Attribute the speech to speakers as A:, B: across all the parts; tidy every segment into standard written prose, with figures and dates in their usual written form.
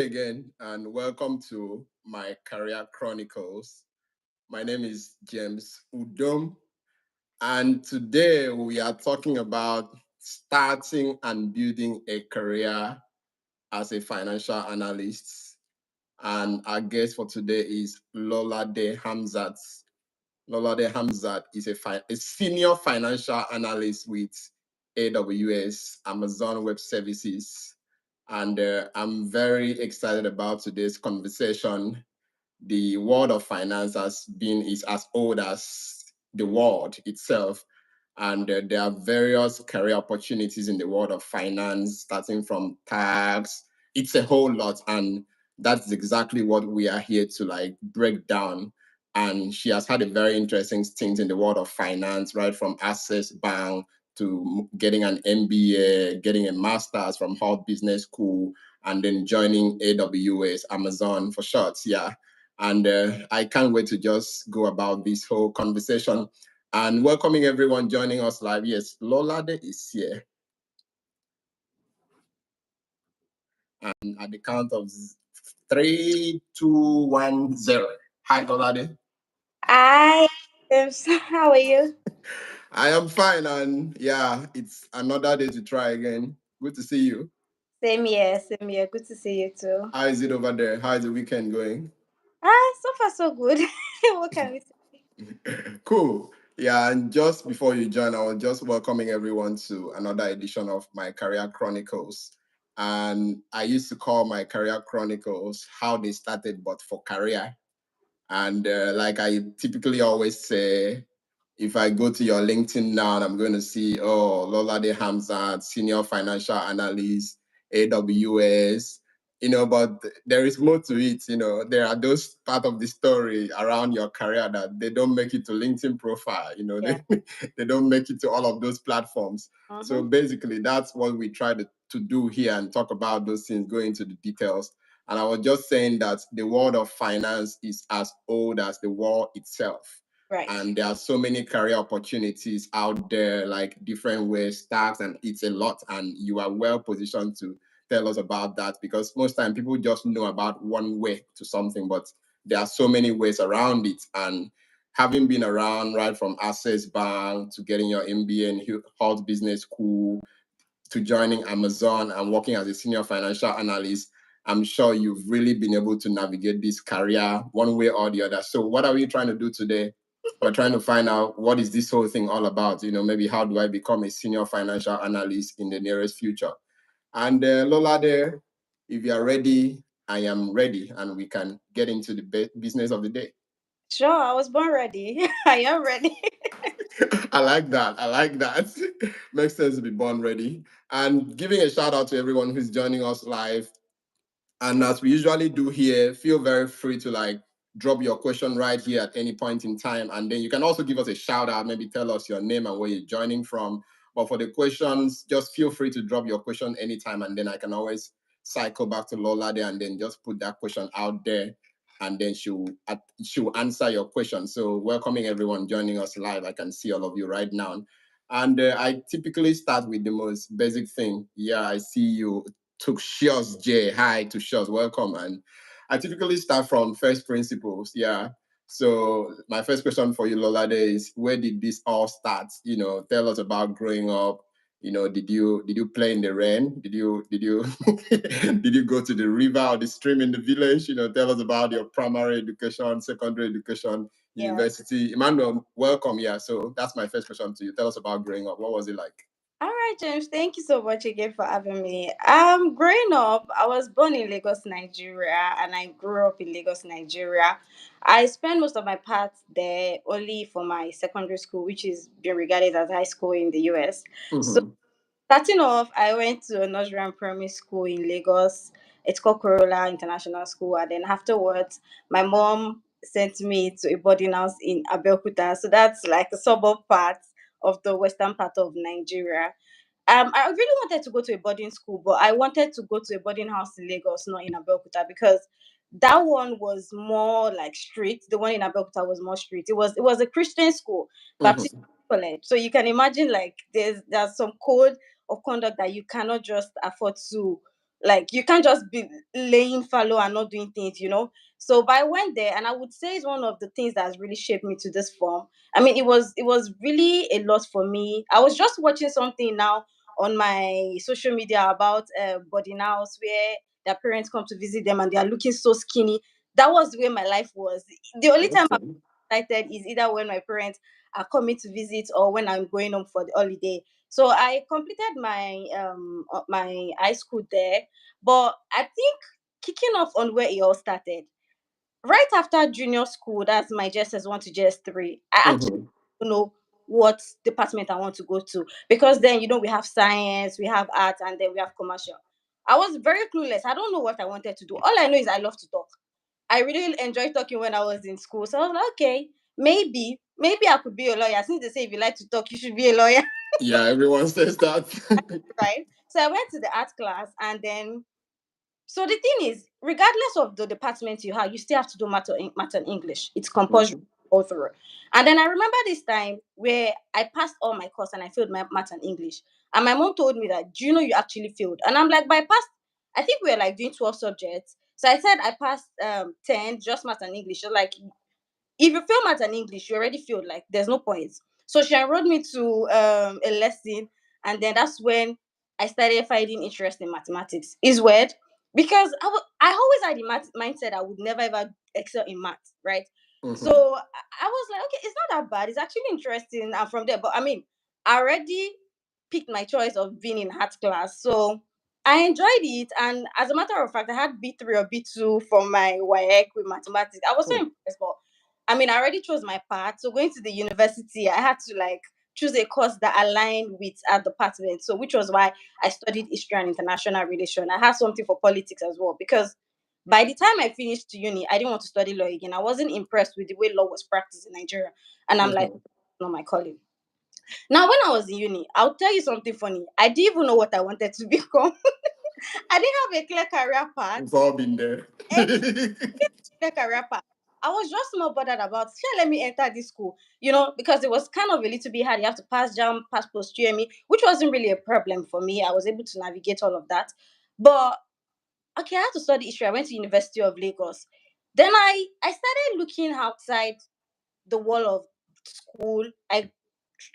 A: again, and welcome to my career chronicles. My name is James Udom, and today we are talking about starting and building a career as a financial analyst. And our guest for today is Lolade Hamzat. Lolade Hamzat is a senior financial analyst with AWS, Amazon Web Services. And I'm very excited about today's conversation. The world of finance is as old as the world itself. And there are various career opportunities in the world of finance, starting from tax. It's a whole lot. And that's exactly what we are here to break down. And she has had a very interesting stint in the world of finance, right from Access Bank to getting an MBA, getting a master's from Harvard Business School, and then joining AWS, Amazon for short. Yeah. And I can't wait to just go about this whole conversation and welcoming everyone joining us live. Yes, Lolade is here. And at the count of 3, 2, 1, 0. Hi, Lolade.
B: Hi, James. How are you?
A: I am fine, and yeah, it's another day to try again. Good to see you.
B: Same here, same here. Good to see you too.
A: How is it over there? How is the weekend going?
B: So far so good. What can we say?
A: Cool. Yeah, and just before you join, I was just welcoming everyone to another edition of my Career Chronicles. And I used to call my Career Chronicles how they started, but for career. And like I typically always say, if I go to your LinkedIn now, I'm going to see, oh, Lolade Hamzat, senior financial analyst, AWS, but there is more to it. There are those part of the story around your career that they don't make it to LinkedIn profile.
B: Yeah.
A: They don't make it to all of those platforms. So
B: Mm-hmm.
A: basically, that's what we try to do here and talk about those things, go into the details. And I was just saying that the world of finance is as old as the world itself.
B: Right.
A: And there are so many career opportunities out there, like different ways, stacks, and it's a lot. And you are well positioned to tell us about that because most time people just know about one way to something, but there are so many ways around it. And having been around right from Access Bank to getting your MBA in Harvard Business School to joining Amazon and working as a senior financial analyst, I'm sure you've really been able to navigate this career one way or the other. So what are we trying to do today? We're trying to find out what is this whole thing all about. Maybe how do I become a senior financial analyst in the nearest future? And Lola there, if you are ready, I am ready and we can get into the business of the day.
B: Sure, I was born ready. I am ready.
A: I like that. I like that. Makes sense to be born ready. And giving a shout out to everyone who's joining us live. And as we usually do here, feel very free to drop your question right here at any point in time. And then you can also give us a shout out, maybe tell us your name and where you're joining from. But for the questions, just feel free to drop your question anytime. And then I can always cycle back to Lola there and then just put that question out there. And then she'll answer your question. So welcoming everyone joining us live. I can see all of you right now. And I typically start with the most basic thing. Yeah, I see you to Shios J. Hi to Shios, welcome. And I typically start from first principles. Yeah. So my first question for you, Lolade, is where did this all start? Tell us about growing up. Did you play in the rain? Did you did you go to the river or the stream in the village? Tell us about your primary education, secondary education,
B: Yeah.
A: university. Emmanuel, welcome. Yeah. So that's my first question to you. Tell us about growing up. What was it like?
B: All right, James. Thank you so much again for having me. Growing up, I was born in Lagos, Nigeria, and I grew up in Lagos, Nigeria. I spent most of my part there only for my secondary school, which is being regarded as high school in the US. So
A: Mm-hmm.
B: starting off, I went to a Nigerian primary school in Lagos. It's called Corolla International School. And then afterwards, my mom sent me to a boarding house in Abeokuta. So that's like the suburb part of the western part of Nigeria. I really wanted to go to a boarding school, but I wanted to go to a boarding house in Lagos, not in Abeokuta, because that one was more like street. The one in Abeokuta was more street. It was a Christian school, Baptist
A: Mm-hmm.
B: college. So you can imagine like there's some code of conduct that you cannot just afford to Like you can't just be laying fallow and not doing things. So but I went there, and I would say it's one of the things that has really shaped me to this form. I mean, it was really a lot for me. I was just watching something now on my social media about boarding house where their parents come to visit them and they are looking so skinny. That was the way my life was. The only time I'm
A: Okay.
B: excited is either when my parents are coming to visit or when I'm going home for the holiday. So I completed my high school there, but I think kicking off on where it all started, right after junior school, that's my JSS 1 to JS 3. I actually
A: Mm-hmm.
B: don't know what department I want to go to, because then we have science, we have art, and then we have commercial. I was very clueless. I don't know what I wanted to do. All I know is I love to talk. I really enjoyed talking when I was in school. So I was like, okay, maybe I could be a lawyer. Since they say if you like to talk, you should be a lawyer,
A: Yeah, everyone says that.
B: right? So I went to the art class, and then so the thing is, regardless of the department you have, you still have to do math and English. It's compulsory
A: Mhm.
B: all through. And then I remember this time where I passed all my course and I failed my math and English. And my mom told me that, do you know you actually failed? And I'm like, but I passed. I think we were like doing 12 subjects. So I said I passed 10, just math and English. So like, if you fail math and English, you already failed. Like, there's no point. So she enrolled me to a lesson, and then that's when I started finding interest in mathematics. It's weird because I always had the math mindset I would never ever excel in math, right? So
A: Mhm.
B: I was like, okay, it's not that bad. It's actually interesting. And from there, but I mean, I already picked my choice of being in art class. So I enjoyed it. And as a matter of fact, I had B3 or B2 from my WAEC with mathematics. I was so
A: Hmm.
B: impressed. But I mean, I already chose my path. So going to the university, I had to like choose a course that aligned with our department. So which was why I studied history and international relation. I had something for politics as well, because by the time I finished uni, I didn't want to study law again. I wasn't impressed with the way law was practiced in Nigeria. And I'm like,
A: Mhm.
B: not my calling. Now, when I was in uni, I'll tell you something funny. I didn't even know what I wanted to become. I didn't have a clear career path.
A: We've all been there.
B: Clear career path. I was just more bothered about, shall let me enter this school, because it was kind of a little bit hard. You have to pass jam, pass post UME, which wasn't really a problem for me. I was able to navigate all of that. But okay, I had to study history. I went to University of Lagos. Then I started looking outside the wall of school. I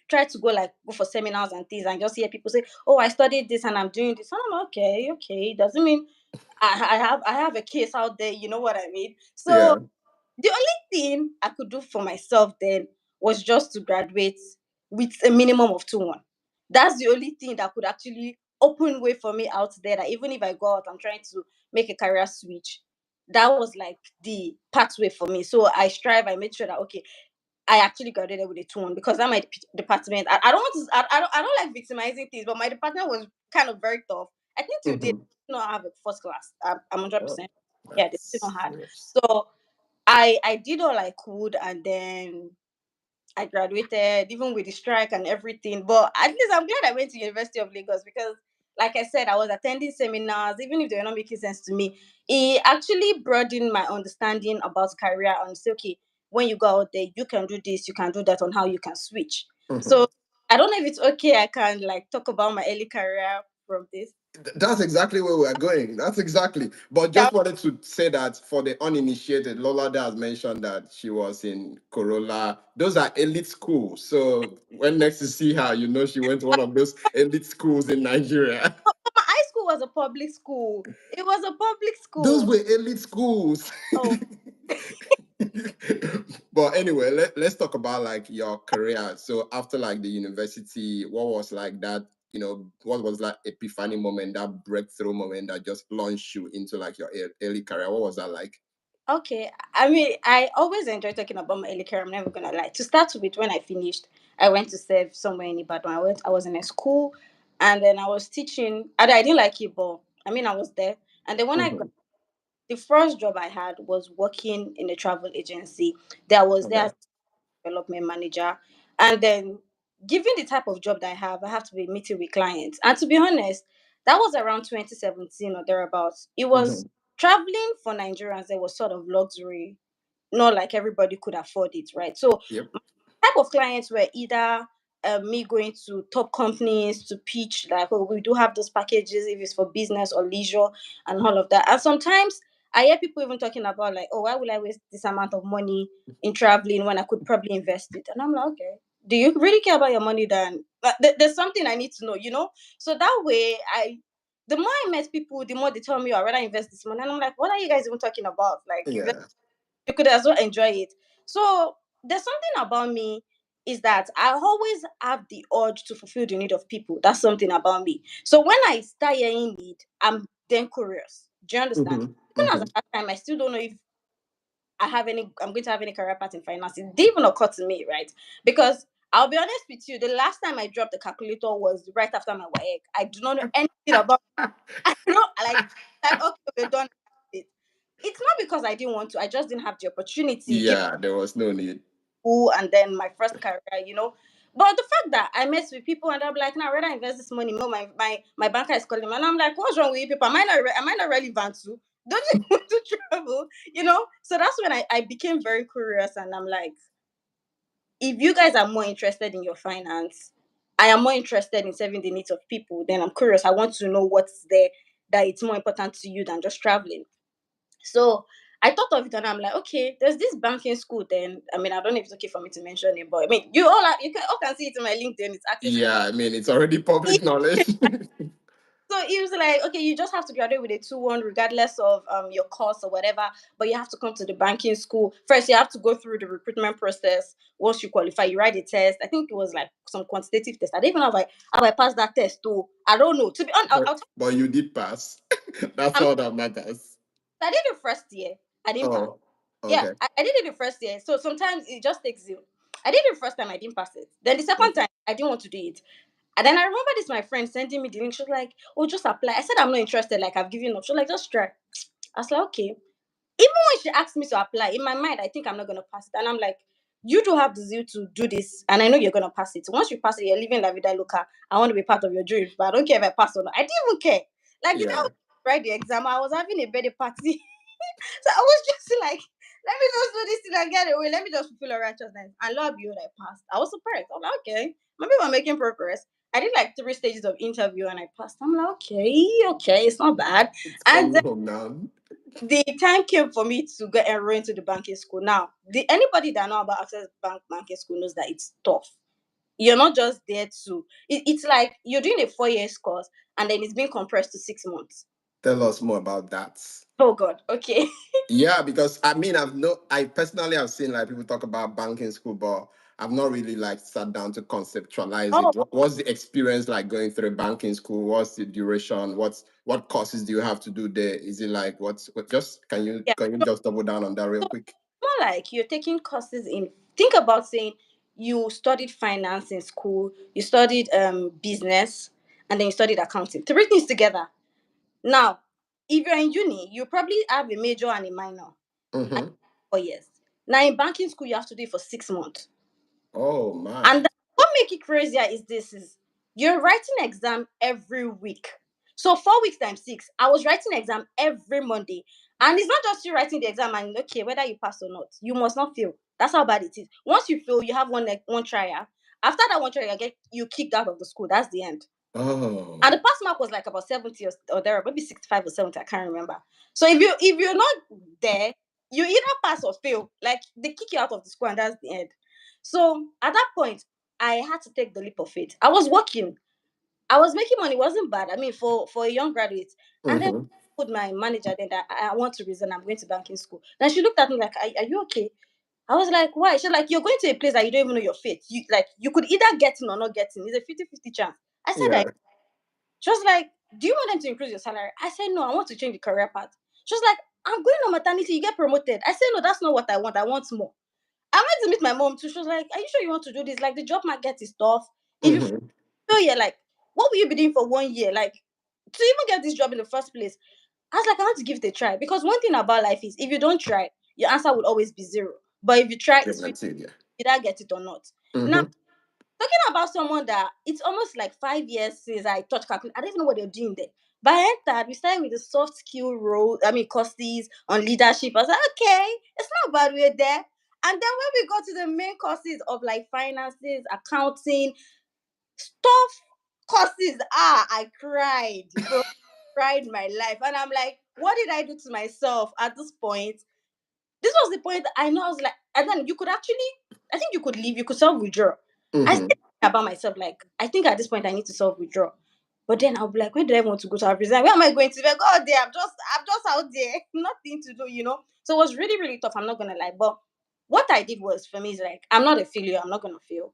B: tried to go for seminars and things, and just hear people say, "Oh, I studied this and I'm doing this." And I'm like, okay, okay. Doesn't mean I have a case out there. You know what I mean? So
A: Yeah.
B: the only thing I could do for myself then was just to graduate with a minimum of 2-1. That's the only thing that could actually open way for me out there. That even if I go out, I'm trying to make a career switch. That was like the pathway for me. So I strive. I made sure that, okay, I actually graduated with a 2-1, because that my department. I don't want to. I don't like victimizing things, but my department was kind of very tough. I think till they
A: Mhm.
B: not have a first class. I'm 100%.
A: Oh,
B: Yeah, they still
A: that's
B: not had.
A: yes.
B: So I did all I could, and then I graduated, even with the strike and everything. But at least I'm glad I went to University of Lagos, because, like I said, I was attending seminars, even if they were not making sense to me. It actually broadened my understanding about career, and say, okay, when you go out there, you can do this, you can do that, on how you can switch.
A: Mhm.
B: So I don't know if it's okay. I can like talk about my early career from this.
A: That's exactly where we're going. That's exactly. But
B: Yeah.
A: just wanted to say that for the uninitiated, Lolade has mentioned that she was in Corolla. Those are elite schools. So when next you see her, you know she went to one of those elite schools in Nigeria.
B: My high school was a public school. It was a public
A: Those
B: school.
A: were elite schools.
B: Oh,
A: But anyway, let's talk about like your career. So after like the university, what was like that, what was that epiphany moment, that breakthrough moment that just launched you into like your early career? What was that like?
B: okay. I mean, I always enjoy talking about my early career. I'm never gonna lie. To start with, when I finished, I went to serve somewhere in Ibadan. I was in a school, and then I was teaching. I didn't like it, but I mean, I was there. And then when
A: Mhm.
B: the first job I had was working in a travel agency. There was there
A: Okay.
B: as development manager, and then given the type of job that I have to be meeting with clients. And to be honest, that was around 2017 or thereabouts. It was
A: Mhm.
B: traveling for Nigerians. There was sort of luxury, not like everybody could afford it, right? So
A: Yep.
B: type of clients were either me going to top companies to pitch, like, oh, we do have those packages if it's for business or leisure and all of that. And sometimes I hear people even talking about, like, oh, why would I waste this amount of money in traveling when I could probably invest it? And I'm like, okay, do you really care about your money? Then there's something I need to know. So that way, the more I met people, the more they tell me, I'd rather invest this money. And I'm like, what are you guys even talking about? Like,
A: Yeah.
B: you could as well enjoy it. So there's something about me is that I always have the urge to fulfill the need of people. That's something about me. So when I start hearing need, I'm then curious. Do you understand?
A: Mm-hmm.
B: Even as
A: Mm-hmm.
B: at that time, I still don't know if I'm going to have any career path in finance. It didn't even occur to me, right? Because I'll be honest with you, the last time I dropped the calculator was right after my WAEC. I do not know anything about I don't like okay, we're done. It's not because I didn't want to, I just didn't have the opportunity given
A: Yeah, there was no need.
B: school and then my first career. But the fact that I met with people and I'm like, now rather invest this money. No, my banker is calling me and I'm like, what's wrong with you people? Am I not relevant to? Don't you want to travel? So that's when I became very curious and I'm like, if you guys are more interested in your finance, I am more interested in serving the needs of people, then I'm curious. I want to know what's there that it's more important to you than just traveling. So I thought of it and I'm like, okay, there's this banking school. Then I mean, I don't know if it's okay for me to mention it, but I mean, you all can see it in my LinkedIn. It's access to
A: Yeah, I mean, it's already public knowledge.
B: So it was like, okay, you just have to graduate with a 2-1 regardless of your course or whatever, but you have to come to the banking school. First, you have to go through the recruitment process. Once you qualify, you write a test. I think it was like some quantitative test. I don't even know if I passed that test too. I don't know. To be honest,
A: but but you did pass. That's
B: I'm,
A: all that matters.
B: I did it first year. I didn't pass.
A: Oh,
B: Yeah,
A: okay.
B: I did it the first year. So sometimes it just takes you. I did it the first time, I didn't pass it. Then the second
A: Okay.
B: time, I didn't want to do it. And then I remember this my friend sending me the link. She was like, "Oh, just apply." I said, "I'm not interested. Like I've given up." She was like, "Just try." I was like, "Okay." Even when she asked me to apply, in my mind, I think I'm not gonna pass it. And I'm like, "You do have the zeal to do this, and I know you're gonna pass it. Once you pass it, you're living la vida loca. I want to be part of your dreams, but I don't care if I pass or not." I didn't even care. Like the day I
A: Yeah,
B: was write the exam, I was having a birthday party. So I was just like, let me just do this thing and get away. Let me just fulfill a righteousness. I love you that I passed. I was surprised. I'm like, okay, maybe we're making progress. I did like 3 stages of interview and I passed. I'm like, okay, it's not bad.
A: it's
B: And
A: coming home now.
B: the time came for me to get enrolled into the banking school. Now, anybody that know about Access Banking School knows that it's tough. You're not just there to. It's like you're doing a 4 year course and then it's being compressed to 6 months.
A: Tell us more about that.
B: Oh God. Okay.
A: Yeah, because I mean, I personally have seen like people talk about banking school, but I've not really like sat down to conceptualize
B: Oh,
A: it. What's the experience like going through banking school? What's the duration? What courses do you have to do there? Is it like just
B: yeah.
A: can you just double down on that real
B: So
A: quick?
B: more like you're taking courses in. Think about saying you studied finance in school, you studied business, and then you studied accounting. 3 things together. Now, if you're in uni, you probably have a major and a minor, and
A: Mm-hmm.
B: 4 years. Now in banking school, you have to do it for 6 months.
A: Oh
B: And
A: my.
B: what make it crazier is this is you're writing exam every week. So 4 weeks times six, I was writing exam every Monday. And it's not just you writing the exam and okay, whether you pass or not, you must not fail. That's how bad it is. Once you fail, you have one trial. After that one trial, you kicked out of the school. That's the end. And the
A: Oh.
B: pass mark was like about 70 or there, maybe 65 or 70. I can't remember. So if you're not there, you either pass or fail. Like they kick you out of the school, and that's the end. So at that point, I had to take the leap of faith. I was working, I was making money, it wasn't bad. I mean, for a young graduate. And then
A: Mm-hmm.
B: I told my manager then that I want to resign. I'm going to banking school. Then she looked at me like, are you okay? I was like, why? She's like, you're going to a place that you don't even know your fate. You could either get in or not get in. It's a 50-50 chance. I said that.
A: Yeah.
B: She was like, do you want them to increase your salary? I said, no, I want to change the career path. She was like, I'm going on maternity, you get promoted. I said, no, that's not what I want. I want more. I went to meet my mom too. She was like, are you sure you want to do this? Like, the job market is tough. If you
A: Mm-hmm.
B: feel yeah, like, what will you be doing for 1 year? Like, to even get this job in the first place, I was like, I want to give it a try. Because one thing about life is if you don't try, your answer will always be zero. But if you try, it's free,
A: Guaranteed, yeah.
B: either get it or not. Now,
A: Mm-hmm.
B: talking about someone that it's almost like 5 years since I touched calculus. I don't even know what they're doing there. But I entered, we started with the soft skill role, I mean, courses on leadership. I was like, okay, it's not bad, we're there. And then when we got to the main courses of like finances, accounting, stuff courses, I cried, bro. Cried my life. And I'm like, what did I do to myself at this point? This was the point that I know I was like, and then you could actually, I think you could leave, you could self withdraw. I
A: Mm-hmm.
B: think about myself, like, I think at this point I need to self withdraw. But then I'll be like, where do I want to go to? I've resigned. Where am I going to? Like, oh, there, I'm just out there, nothing to do. So it was really, really tough. I'm not gonna lie. But what I did was for me is like, I'm not a failure. I'm not gonna fail.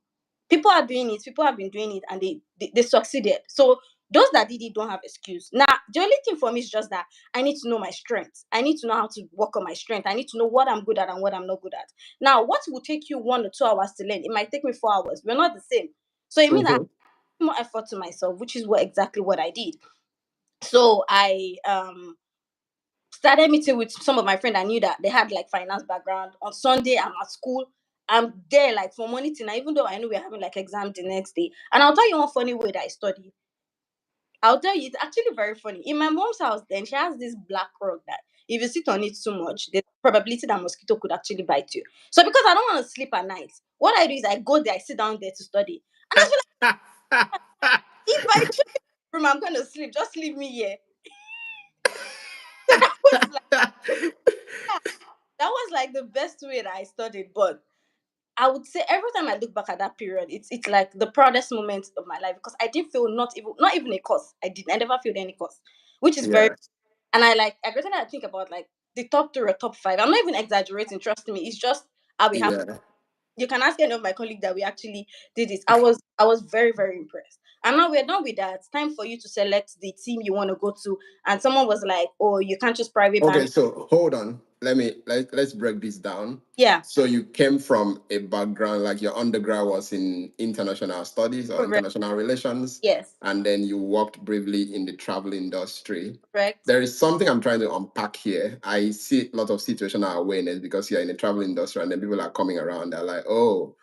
B: People are doing it. People have been doing it, and they succeeded. So those that did it don't have excuse. Now, the only thing for me is just that I need to know my strengths. I need to know how to work on my strength. I need to know what I'm good at and what I'm not good at. Now, what will take you 1 or 2 hours to learn, it might take me 4 hours. We're not the same. So it means I
A: Mm-hmm.
B: have more effort to myself, which is exactly what I did. So I started meeting with some of my friends. I knew that they had like finance background. On Sunday, I'm at school. I'm there like from morning till night, even though I know we're having like exam the next day. And I'll tell you one funny way that I study. I'll tell you, it's actually very funny. In my mom's house, then she has this black rug that if you sit on it too much, the probability that mosquito could actually bite you. So because I don't want to sleep at night, what I do is I go there, I sit down there to study. And I feel like if I check the room, I'm gonna sleep. Just leave me here. So that was like yeah, that was like the best way that I studied. But I would say every time I look back at that period, it's like the proudest moment of my life because I didn't feel not even a course. I never failed any course, which is very.
A: Yeah.
B: And every time I think about like the top 3 or top 5. I'm not even exaggerating. Trust me, it's just how we have.
A: Yeah.
B: You can ask any of my colleagues that we actually did this. I was very, very impressed. And now we're done with that. It's time for you to select the team you want to go to. And someone was like, "Oh, you can't just private
A: Okay,
B: bank."
A: so hold on. Let's break this down.
B: Yeah,
A: So you came from a background like your undergrad was in international studies or
B: correct.
A: international relations,
B: Yes,
A: and then you worked briefly in the travel industry.
B: correct.
A: There is something I'm trying to unpack here. I see a lot of situational awareness because you're in the travel industry, and then people are coming around. They're like, "Oh,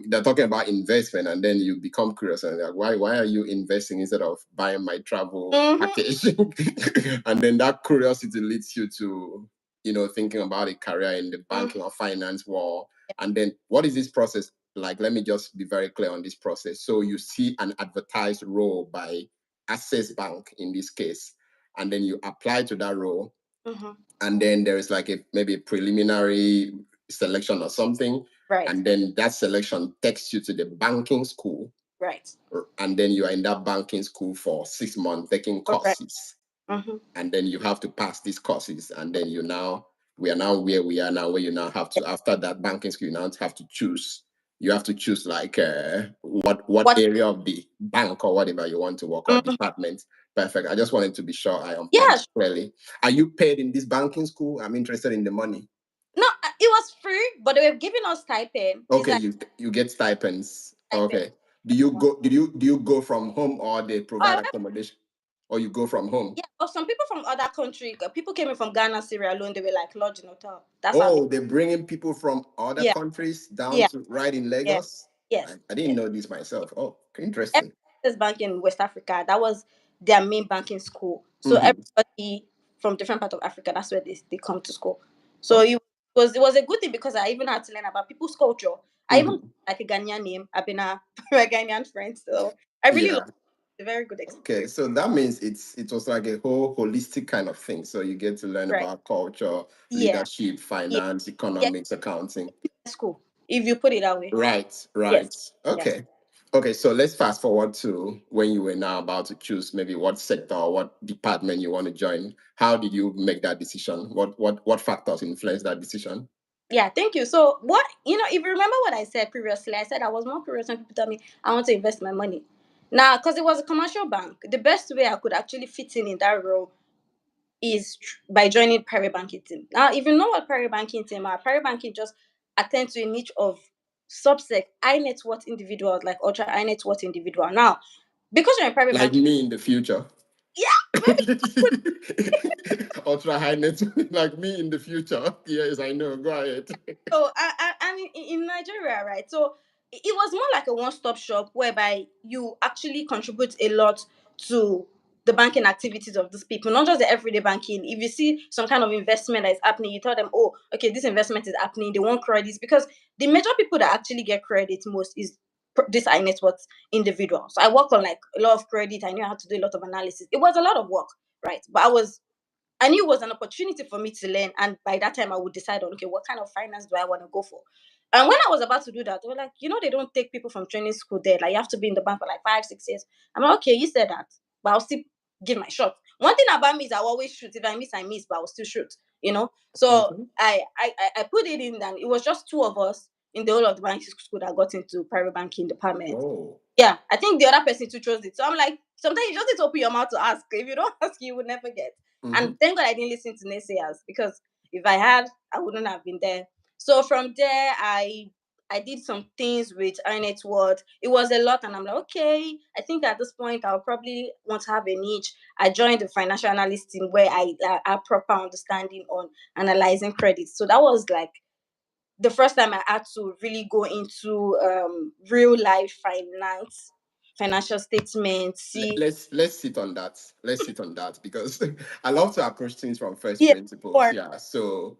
A: they're talking about investment," and then you become curious and like, "Why are you investing instead of buying my travel
B: Mm-hmm,
A: package?" And then that curiosity leads you to thinking about a career in the
B: mm-hmm.
A: banking or finance world. And then what is this process like? Let me just be very clear on this process. So you see an advertised role by Access Bank in this case, and then you apply to that role,
B: Mm-hmm.
A: and then there is like maybe a preliminary selection or something,
B: Right,
A: and then that selection takes you to the banking school,
B: right,
A: and then you are in that banking school for 6 months taking
B: correct.
A: courses,
B: Mm-hmm.
A: and then you have to pass these courses, and then we are now where we are now, where you now have to, after that banking school, you now have to choose. You have to choose like what
B: What?
A: area of the bank or whatever you want to work, or
B: Mm-hmm.
A: department. Perfect. I just wanted to be sure I
B: Yeah.
A: unpacked clearly. Are you paid in this banking school? I'm interested in the money.
B: No, it was free, but they were giving us stipend. It's
A: Okay,
B: like
A: you get stipends.
B: stipend.
A: Okay. Do you go from home, or they
B: Oh, I
A: provide
B: went,
A: accommodation, or you go from home?
B: yeah. But some people from other country, people came in from Ghana, Sierra Leone. They were like lodge in hotel. That's how they.
A: Oh, they're bringing people from other
B: Yeah,
A: countries down
B: yeah,
A: to ride in
B: yeah,
A: Lagos. I,
B: yes,
A: I didn't
B: yes.
A: know this myself. Oh, interesting.
B: Every bank in West Africa, that was their main banking school. So
A: Hmm.
B: everybody from different part of Africa, that's where they come to school. So
A: Oh,
B: it was a good thing because I even had to learn about people's culture. I even
A: hmm.
B: like a Ghanaian name. I've been a Ghanaian friend, so I really love
A: Yeah.
B: it. A very good
A: Okay,
B: experience.
A: so that means it was like a whole holistic kind of thing. So you get to learn
B: Right.
A: about culture,
B: Yeah.
A: leadership,
B: Yeah.
A: finance,
B: Yeah.
A: economics, accounting.
B: School. If you put it that way.
A: Right,
B: Yes.
A: right.
B: Yes.
A: Okay. Okay, so let's fast forward to when you were now about to choose maybe what sector or what department you want to join. How did you make that decision? What factors influenced that decision?
B: Yeah, thank you. So if you remember what I said previously, I said I was more curious when people tell me I want to invest my money. Now, because it was a commercial bank, the best way I could actually fit in that role is by joining private banking team. Now, if you know what private banking team are, private banking just attend to a niche of subsect high net worth individuals, like ultra high net worth individual. Now, because you're in private
A: Like
B: banking,
A: me in the future.
B: yeah, maybe.
A: Ultra high net, like me in the future. Yes, I know. Go ahead.
B: So, and in Nigeria, right? So it was more like a one-stop shop whereby you actually contribute a lot to. the banking activities of these people, not just the everyday banking. If you see some kind of investment that is happening, you tell them, oh, okay, this investment is happening, they want credits, because the major people that actually get credit most is this high net worth individual. So I work on like a lot of credit. I knew how to do a lot of analysis. It was a lot of work, right? But I knew it was an opportunity for me to learn. And by that time, I would decide on, okay, what kind of finance do I want to go for? And when I was about to do that, they were like, they don't take people from training school there. Like, you have to be in the bank for like 5, 6 years. I'm like, okay, you said that, but I'll still give my shot. One thing about me is I always shoot. If I miss, I miss, but I'll still shoot. So
A: Mm-hmm.
B: I put it in, and it was just two of us in the whole of the banking school that got into private banking department.
A: Oh.
B: Yeah, I think the other person too chose it. So I'm like, sometimes you just need to open your mouth to ask. If you don't ask, you will never get.
A: Mm-hmm.
B: And thank God I didn't listen to naysayers, because if I had, I wouldn't have been there. So from there, I did some things with iNet World. It was a lot, and I'm like, okay, I think at this point I'll probably want to have a niche. I joined the financial analyst team where I have proper understanding on analyzing credits. So that was like the first time I had to really go into real life financial statements. See,
A: Let's sit on that. Let's sit on that because I love to approach things from first
B: yeah,
A: principles.
B: or
A: Yeah. So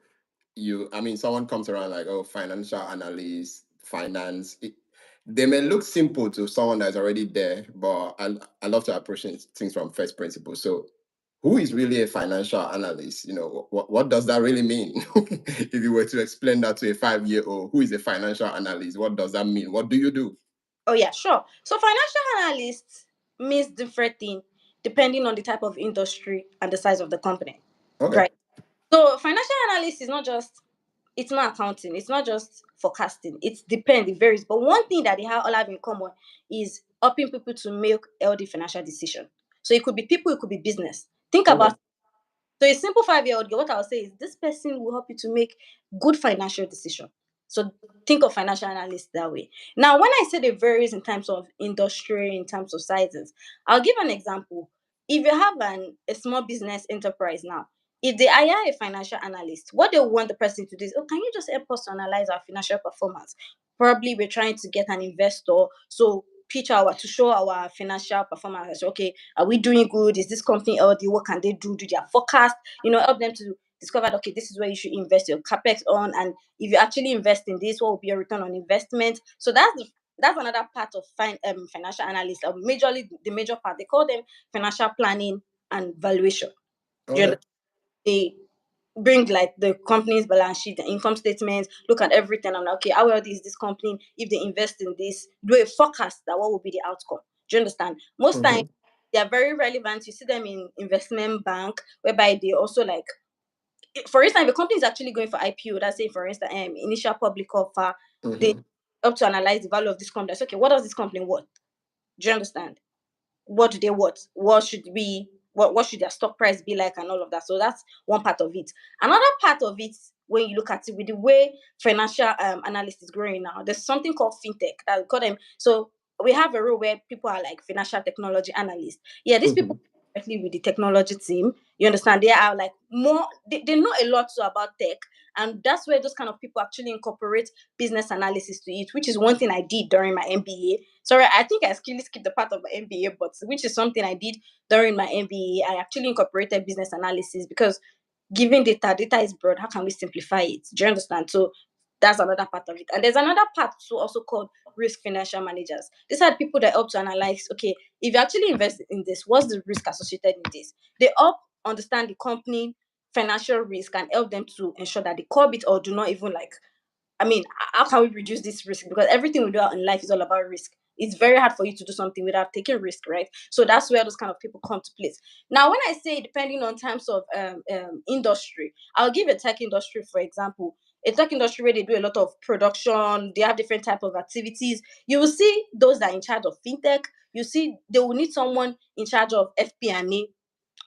A: I mean, someone comes around like, oh, financial analyst, finance. They may look simple to someone that's already there, but I love to approach things from first principles. So, who is really a financial analyst? What does that really mean? If you were to explain that to a 5-year-old, who is a financial analyst? What does that mean? What do you do?
B: oh yeah, sure. So financial analyst means different thing depending on the type of industry and the size of the company,
A: Okay.
B: right? So financial analyst is not just, it's not accounting, it's not just forecasting. It varies. But one thing that they all have in common is helping people to make healthy financial decision. So it could be people, it could be business. Think
A: Okay.
B: about, so a simple 5-year-old girl, what I'll say is this person will help you to make good financial decision. So think of financial analysts that way. Now, when I said it varies in terms of industry, in terms of sizes, I'll give an example. If you have a small business enterprise now, if they hire a financial analyst, what they want the person to do is, oh, can you just help us to analyze our financial performance? Probably we're trying to get an investor. So to show our financial performance. So, okay, are we doing good? Is this company healthy? What can they do? Do their forecast? Help them to discover that, okay, this is where you should invest your capex on, and if you actually invest in this, what will be your return on investment? So that's another part of financial analyst. Majorly the major part, they call them financial planning and valuation. You
A: Okay.
B: understand? They bring like the company's balance sheet, the income statements, look at everything. I'm like, okay, how wealthy is this company? If they invest in this, do a forecast that what will be the outcome. Do you understand? Most times
A: Mm-hmm.
B: they are very relevant. You see them in investment bank, whereby they also like, for instance, if a company is actually going for IPO, that's say for instance, initial public offer, they
A: Mm-hmm.
B: up to analyze the value of this company. That's okay. What does this company worth? Do you understand? What do they want? What should their stock price be like, and all of that. So that's one part of it. Another part of it, when you look at it with the way financial analyst is growing now, there's something called fintech that we call them. So we have a role where people are like financial technology analysts. Yeah, these
A: Mm-hmm.
B: people directly with the technology team. You understand? They are like more. They know a lot too about tech, and that's where those kind of people actually incorporate business analysis to it, which is one thing I did during my MBA. Sorry, I think I actually skipped the part of my MBA, but which is something I did during my MBA. I actually incorporated business analysis because given data is broad. How can we simplify it? Do you understand? So that's another part of it. And there's another part too, also called risk financial managers. These are people that help to analyze, okay, if you actually invest in this, what's the risk associated in this? They help understand the company financial risk and help them to ensure that they curb it or do not even like, I mean, how can we reduce this risk? Because everything we do out in life is all about risk. It's very hard for you to do something without taking risk, right? So that's where those kind of people come to place. Now, when I say depending on terms of industry, I'll give a tech industry, for example. A tech industry where they do a lot of production, they have different type of activities. You will see those that are in charge of fintech. You see, they will need someone in charge of FP&A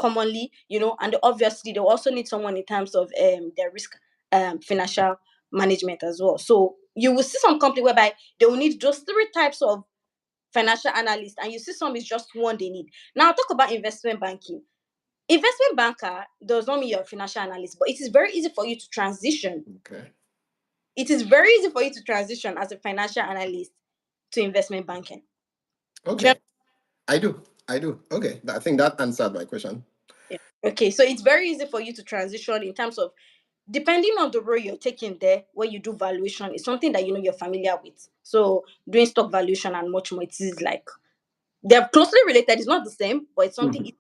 B: commonly, and obviously they will also need someone in terms of their risk financial management as well. So you will see some company whereby they will need just three types of financial analysts, and you see some is just one they need. Now talk about investment banking. Investment banker does not mean you're a financial analyst, but it is very easy for you to transition.
A: Okay.
B: It is very easy for you to transition as a financial analyst to investment banking. Do you
A: Okay. I do. I do. Okay, I think that answered my question.
B: Yeah. Okay, so it's very easy for you to transition in terms of depending on the role you're taking there, where you do valuation, is something that you know you're familiar with. So doing stock valuation and much more, it is like they're closely related. It's not the same, but it's something easy to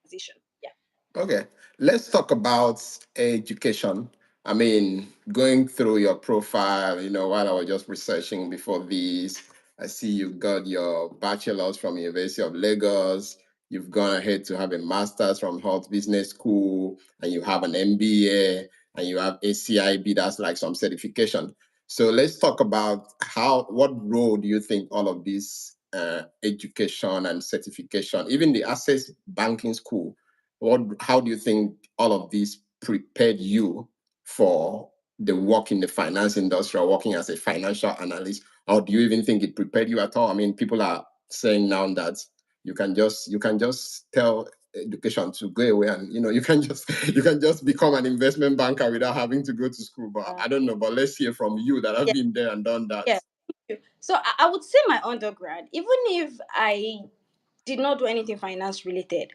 B: transition. Yeah.
A: Okay, let's talk about education. I mean, going through your profile, while I was just researching before this, I see you got your bachelor's from University of Lagos. You've gone ahead to have a master's from Hult Business School, and you have an MBA, and you have ACIB. That's like some certification. So let's talk about what role do you think all of this education and certification, even the Access Banking School, how do you think all of this prepared you for the work in the finance industry or working as a financial analyst? Or do you even think it prepared you at all? I mean, people are saying now that you can just tell education to go away, and you can just you can just become an investment banker without having to go to school. But I don't know. But let's hear from you that have
B: Yeah.
A: been there and done that.
B: Yeah. So I would say my undergrad, even if I did not do anything finance related,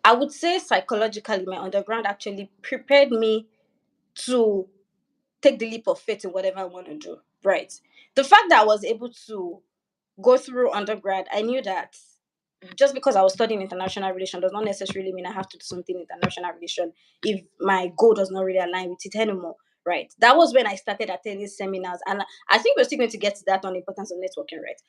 B: I would say psychologically my undergrad actually prepared me to take the leap of faith in whatever I want to do. Right. The fact that I was able to go through undergrad, I knew that just because I was studying international relation does not necessarily mean I have to do something international relation if my goal does not really align with it anymore. Right. That was when I started attending seminars. And I think we're still going to get to that on the importance of networking, right?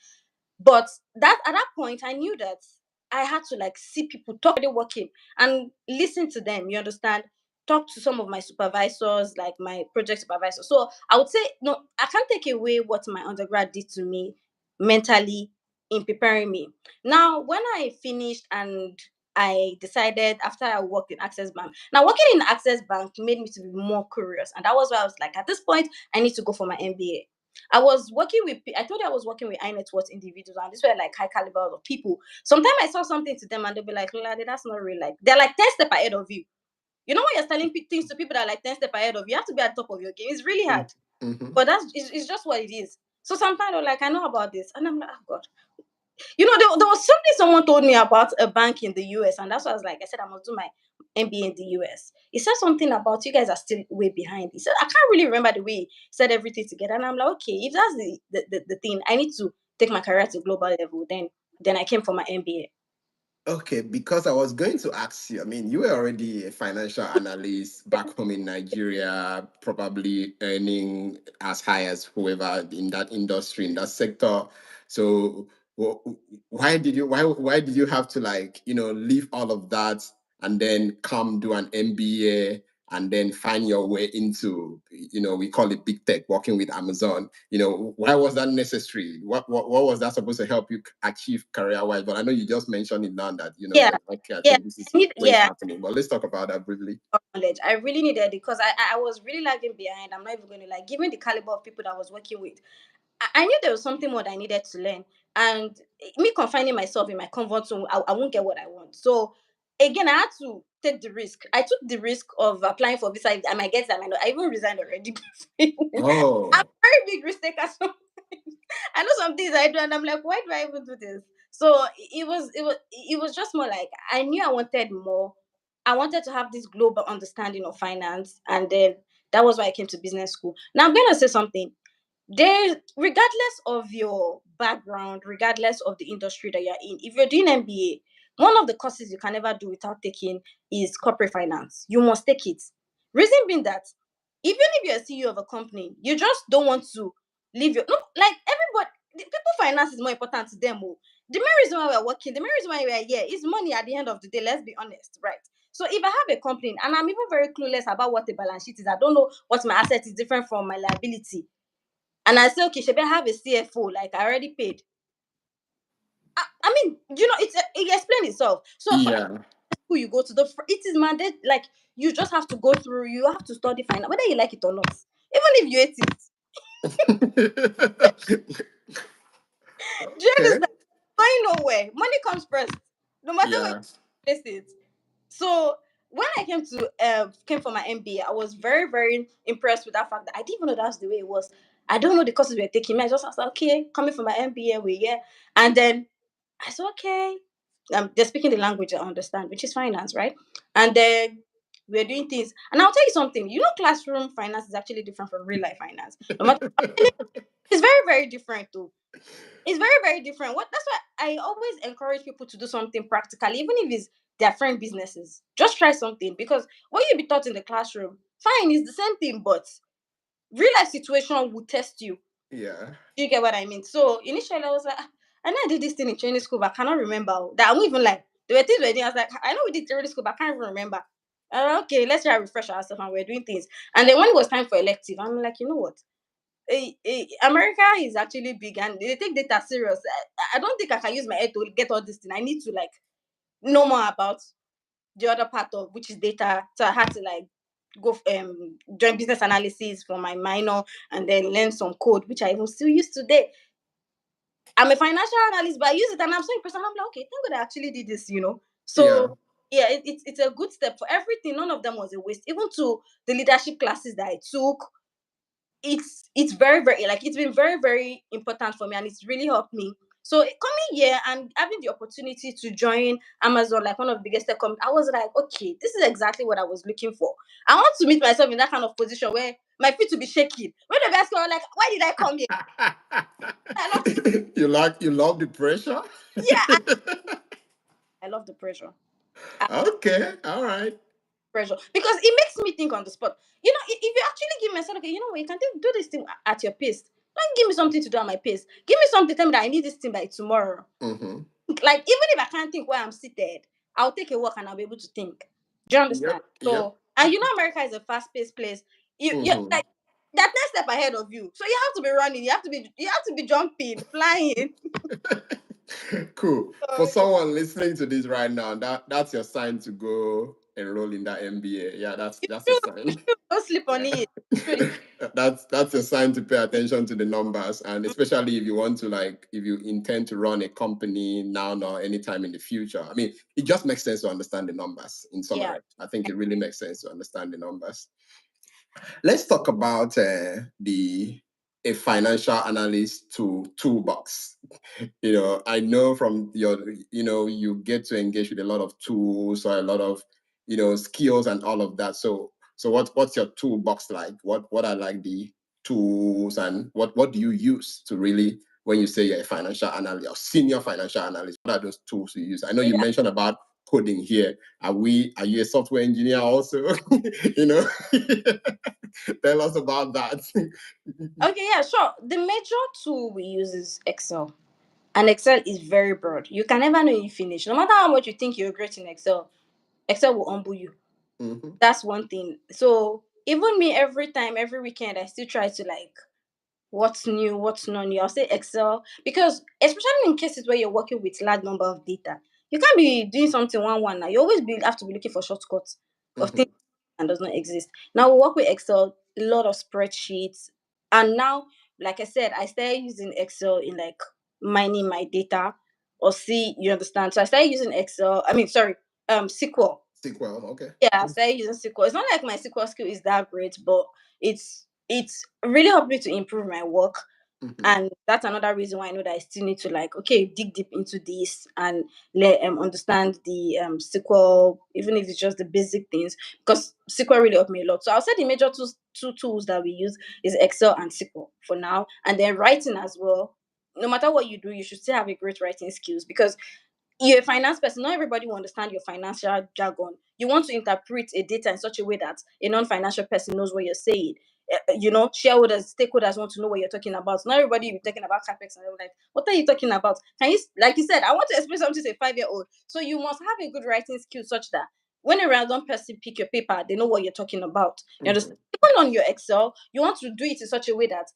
B: But that at that point, I knew that I had to like see people talk already working and listen to them. You understand? Talk to some of my supervisors, like my project supervisor. So I would say no, I can't take away what my undergrad did to me mentally in preparing me. Now, when I finished and I decided after I worked in Access Bank. Now, working in Access Bank made me to be more curious, and that was why I was like, at this point, I need to go for my MBA. I told you I was working with high net worth individuals, and these were like high caliber of people. Sometimes I saw something to them and they'll be like, Lolade, that's not real. Like, they're like 10 steps ahead of you. You know, when you're telling things to people that are like 10 steps ahead of you, you have to be at the top of your game. It's really hard.
A: Mm-hmm.
B: But it's just what it is. So sometimes they're like, I know about this. And I'm like, oh God. There was something someone told me about a bank in the US, and that's why I was like, I said, I must do my MBA in the US. He said something about you guys are still way behind. He said, I can't really remember the way he said everything together. And I'm like, okay, if that's the thing, I need to take my career to global level. Then I came for my MBA.
A: Okay, because I was going to ask you, I mean, you were already a financial analyst back home in Nigeria, probably earning as high as whoever in that industry, in that sector. So why did you have to leave all of that and then come do an MBA and then find your way into, we call it big tech, working with Amazon? Why was that necessary? What was that supposed to help you achieve career wise? But I know you just mentioned it now that
B: Yeah,
A: you're like, okay, I
B: yeah.
A: think this is
B: I need,
A: where it's
B: yeah,
A: happening. But let's talk about that briefly.
B: knowledge. I really needed it because I was really lagging behind. I'm not even going to like, given the caliber of people that I was working with, I knew there was something more that I needed to learn. And me confining myself in my comfort zone, I won't get what I want. So again, I had to take the risk. I took the risk of applying for visa. I might get it, I might not. I even resigned already. I'm
A: Oh,
B: a very big risk taker. So I know some things I do, and I'm like, why do I even do this? So it was just more like I knew I wanted more. I wanted to have this global understanding of finance, and then that was why I came to business school. Now I'm gonna say something there, regardless of your background, regardless of the industry that you're in, if you're doing MBA, one of the courses you can never do without taking is corporate finance. You must take it. Reason being that even if you're a CEO of a company, you just don't want to leave your no, like everybody, the people finance is more important to them. Oh. The main reason why we're working, the main reason why we're here is money at the end of the day. Let's be honest, right? So if I have a company and I'm even very clueless about what a balance sheet is, I don't know what my asset is different from my liability, and I say, okay, Shebi, I have a CFO, like I already paid. I mean, it explains itself. So for
A: yeah.
B: who you go to, it is mandate. Like you just have to go through. You have to study finance, whether you like it or not. Even if you hate it, do you
A: Okay.
B: understand? Going nowhere. Money comes first, no matter where
A: Yeah.
B: you place it. So when I came for my MBA, I was very very impressed with that fact that I didn't even know that's the way it was. I don't know the courses we are taking. I just was like, okay, coming for my MBA, we yeah, and then I said, okay. they're speaking the language I understand, which is finance, right? And then we're doing things. And I'll tell you something. You know, classroom finance is actually different from real life finance. No matter, it's very very different too. It's very very different. What That's why I always encourage people to do something practical, even if it's their friend businesses. Just try something, because what you be taught in the classroom, fine, is the same thing, but real life situation will test you.
A: Yeah.
B: Do you get what I mean? So initially I was like, "Ah, I know I did this thing in training school, but I cannot remember. That I'm even like, there were things where I was like, I know we did training school, but I can't even remember. Okay, let's try to refresh ourselves, and we're doing things. And then when it was time for elective, I'm like, you know what? America is actually big and they take data serious. I don't think I can use my head to get all this thing. I need to like know more about the other part of which is data. So I had to like go join business analysis for my minor, and then learn some code, which I even still use today. I'm a financial analyst, but I use it and I'm so impressed. And I'm like, okay, thank God I actually did this.
A: Yeah.
B: So yeah, it's a good step for everything. None of them was a waste. Even to the leadership classes that I took, it's very very, like, it's been very very important for me, and it's really helped me. So coming here and having the opportunity to join Amazon, like one of the biggest tech companies, I was like, okay, this is exactly what I was looking for. I want to meet myself in that kind of position where my feet will be shaking. When the best, I was like, why did I come here? I love,
A: You love the pressure?
B: yeah, I love the pressure.
A: Okay, all right.
B: Pressure, because it makes me think on the spot. If you actually give myself, okay, you know what, you can do this thing at your pace. Don't give me something to do at my pace. Give me something, tell me that I need this thing by tomorrow.
A: Mm-hmm.
B: Like, even if I can't think where I'm seated, I'll take a walk and I'll be able to think. Do you understand?
A: Yep, yep.
B: So, and America is a fast-paced place. You
A: Mm-hmm.
B: like that next step ahead of you. So you have to be running. You have to be jumping, flying.
A: Cool.
B: So
A: For someone listening to this right now, that's your sign to go enroll in that MBA. Yeah, that's a sign.
B: don't sleep on
A: Yeah.
B: it. True.
A: That's a sign to pay attention to the numbers, and especially if you want to, like, if you intend to run a company now or anytime in the future. I mean, it just makes sense to understand the numbers. In
B: Yeah.
A: summary, I think it really makes sense to understand the numbers. Let's talk about the a financial analyst toolbox. I know from your, you get to engage with a lot of tools or a lot of, skills and all of that. So what's your toolbox like? What are like the tools, and what do you use to really, when you say you're a financial analyst or senior financial analyst, what are those tools you use? I know you
B: Yeah.
A: mentioned about coding here. Are you a software engineer also? you know, tell us about that.
B: Okay, yeah, sure. The major tool we use is Excel. And Excel is very broad. You can never know you finish. No matter how much you think you're great in Excel, Excel will humble you.
A: Mhm.
B: That's one thing. So even me, every time, every weekend, I still try to like, what's new, what's not new. I'll say Excel, because especially in cases where you're working with large number of data, you can't be doing something one now. You always have to be looking for shortcuts of things
A: Mhm.
B: that does not exist. Now we work with Excel, a lot of spreadsheets, and now, like I said, I started using Excel in like mining my data, or see, you understand. So I started using Excel. I mean, sorry, SQL.
A: SQL, okay.
B: Yeah, I started using SQL. It's not like my SQL skill is that great, but it's really helped me to improve my work.
A: Mhm.
B: And that's another reason why I know that I still need to, like, okay, dig deep into this and let understand the SQL, even if it's just the basic things, because SQL really helped me a lot. So I'll say the major two tools that we use is Excel and SQL for now, and then writing as well. No matter what you do, you should still have a great writing skills, because you're a finance person. Not everybody will understand your financial jargon. You want to interpret a data in such a way that a non-financial person knows what you're saying. Shareholders, stakeholders want to know what you're talking about. Not everybody will be talking about capex and they're like, "What are you talking about?" Can you, like you said, I want to explain something to a 5-year-old. So you must have a good writing skill such that when a random person pick your paper, they know what you're talking about. You understand?
A: Mhm.
B: Even on your Excel, you want to do it in such a way that,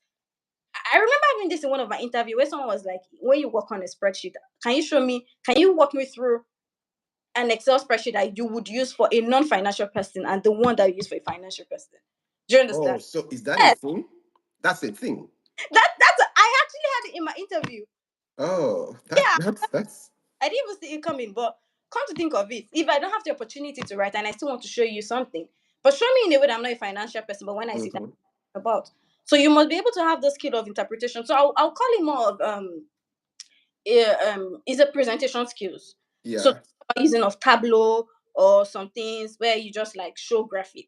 B: I remember having this in one of my interview where someone was like, when you work on a spreadsheet, can you walk me through an Excel spreadsheet that you would use for a non-financial person and the one that you use for a financial person? Do you
A: Oh,
B: understand?
A: so is that a
B: Yes.
A: thing? That's a thing.
B: I actually had it in my interview.
A: Oh,
B: Yeah,
A: that's
B: I didn't even see it coming, but come to think of it, if I don't have the opportunity to write and I still want to show you something, but show me in a way that I'm not a financial person, but when I sit down
A: mhm.
B: about. So you must be able to have the skill of interpretation. So I'll call it more of is a presentation skills. So
A: Yeah.
B: using of Tableau or some things where you just like show graphic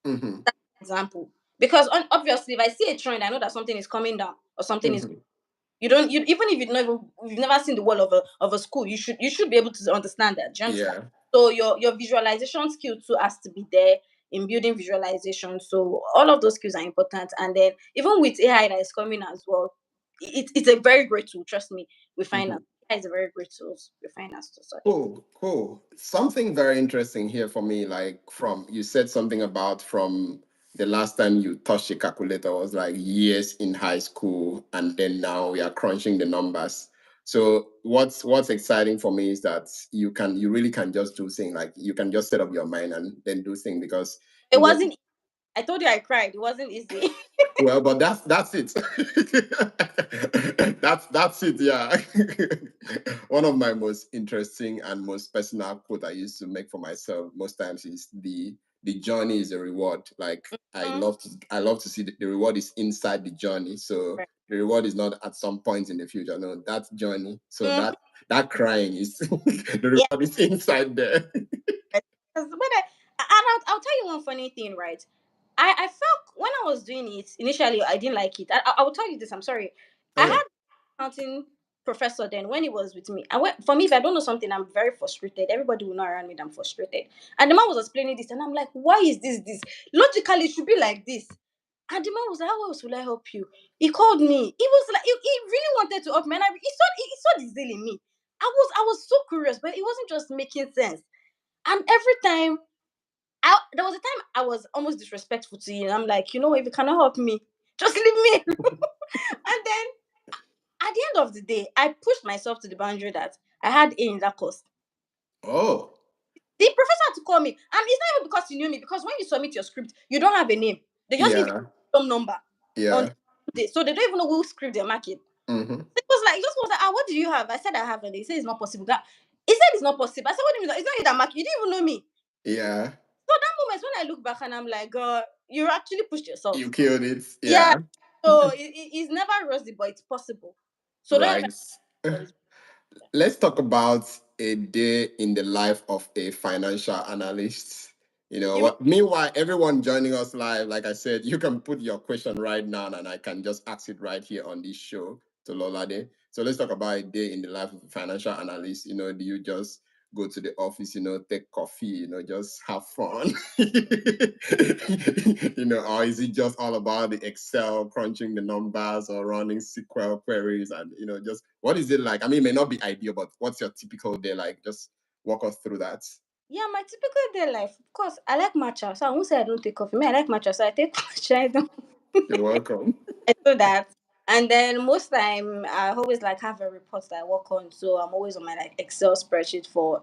A: Mm-hmm.
B: example. Because obviously, if I see a trend, I know that something is coming down or something is.
A: Mm-hmm.
B: You don't. You even if you've never seen the wall of a school, you should be able to understand that. Do you understand?
A: Yeah.
B: So your visualization skill too has to be there in building visualization. So all of those skills are important. And then even with AI that is coming as well, it's a very great tool. Trust me, we find
A: Mm-hmm.
B: out AI is a very great tool. We find out. Sorry.
A: Cool, cool. Something very interesting here for me, like from you said something about from the last time you touched a calculator was like years in high school, and then now we are crunching the numbers. So what's exciting for me is that you really can just do things like you can just set up your mind and then do things because
B: It
A: you were
B: wasn't. I told you I cried. It wasn't easy.
A: well, but that's it. That's it. Yeah. One of my most interesting and most personal quote I used to make for myself most times is the journey is a reward. Like
B: Mhm.
A: I love to see the reward is inside the journey. So
B: Right.
A: the reward is not at some point in the future. No, that journey. So
B: Mhm.
A: that crying is the
B: Yeah.
A: reward is inside there.
B: Because I'll tell you one funny thing, right? I felt when I was doing it initially, I didn't like it. I will tell you this. I'm sorry. I
A: Okay.
B: had accounting professor then when he was with me. I went for me if I don't know something, I'm very frustrated. Everybody will know around me that I'm frustrated. And the man was explaining this, and I'm like, why is this? Logically, it should be like this. And the man was like, how else will I help you? He called me. He was like, he really wanted to help me, and he saw the zeal in me. I was so curious, but it wasn't just making sense. And every time there was a time I was almost disrespectful to you. And I'm like, if you cannot help me, just leave me alone. And then at the end of the day, I pushed myself to the boundary that I had A in that course.
A: Oh,
B: The professor had to call me. And it's not even because he knew me, because when you submit your script, you don't have a name. They just give you
A: yeah,
B: some number on
A: yeah.
B: the day. So they don't even know who script they're marking.
A: Mm-hmm.
B: It was like, what do you have? I said I have, and they said it's not possible. He said it's not possible. I said, what do you mean? It's not you that mark. You didn't even know me.
A: Yeah.
B: So that moment when I look back and I'm like, God, you actually pushed yourself.
A: You killed it.
B: Yeah.
A: Yeah.
B: So it's never rosy, but it's possible. So don't ever
A: Right.
B: what is
A: Let's talk about a day in the life of a financial analyst. You know
B: you
A: what? Meanwhile, everyone joining us live, like I said, you can put your question right now and I can just ask it right here on this show to Lolade. So let's talk about a day in the life of a financial analyst. Do you just go to the office, take coffee, just have fun? Or is it just all about the Excel, crunching the numbers or running SQL queries and, just what is it like? I mean, it may not be ideal, but what's your typical day like? Just walk us through that.
B: Yeah, my typical day life. Of course, I like matcha. So I won't say I don't take coffee. Me, I like matcha, so I take matcha. I don't
A: You're welcome.
B: I do that. And then most time I always like have a report that I work on. So I'm always on my like Excel spreadsheet for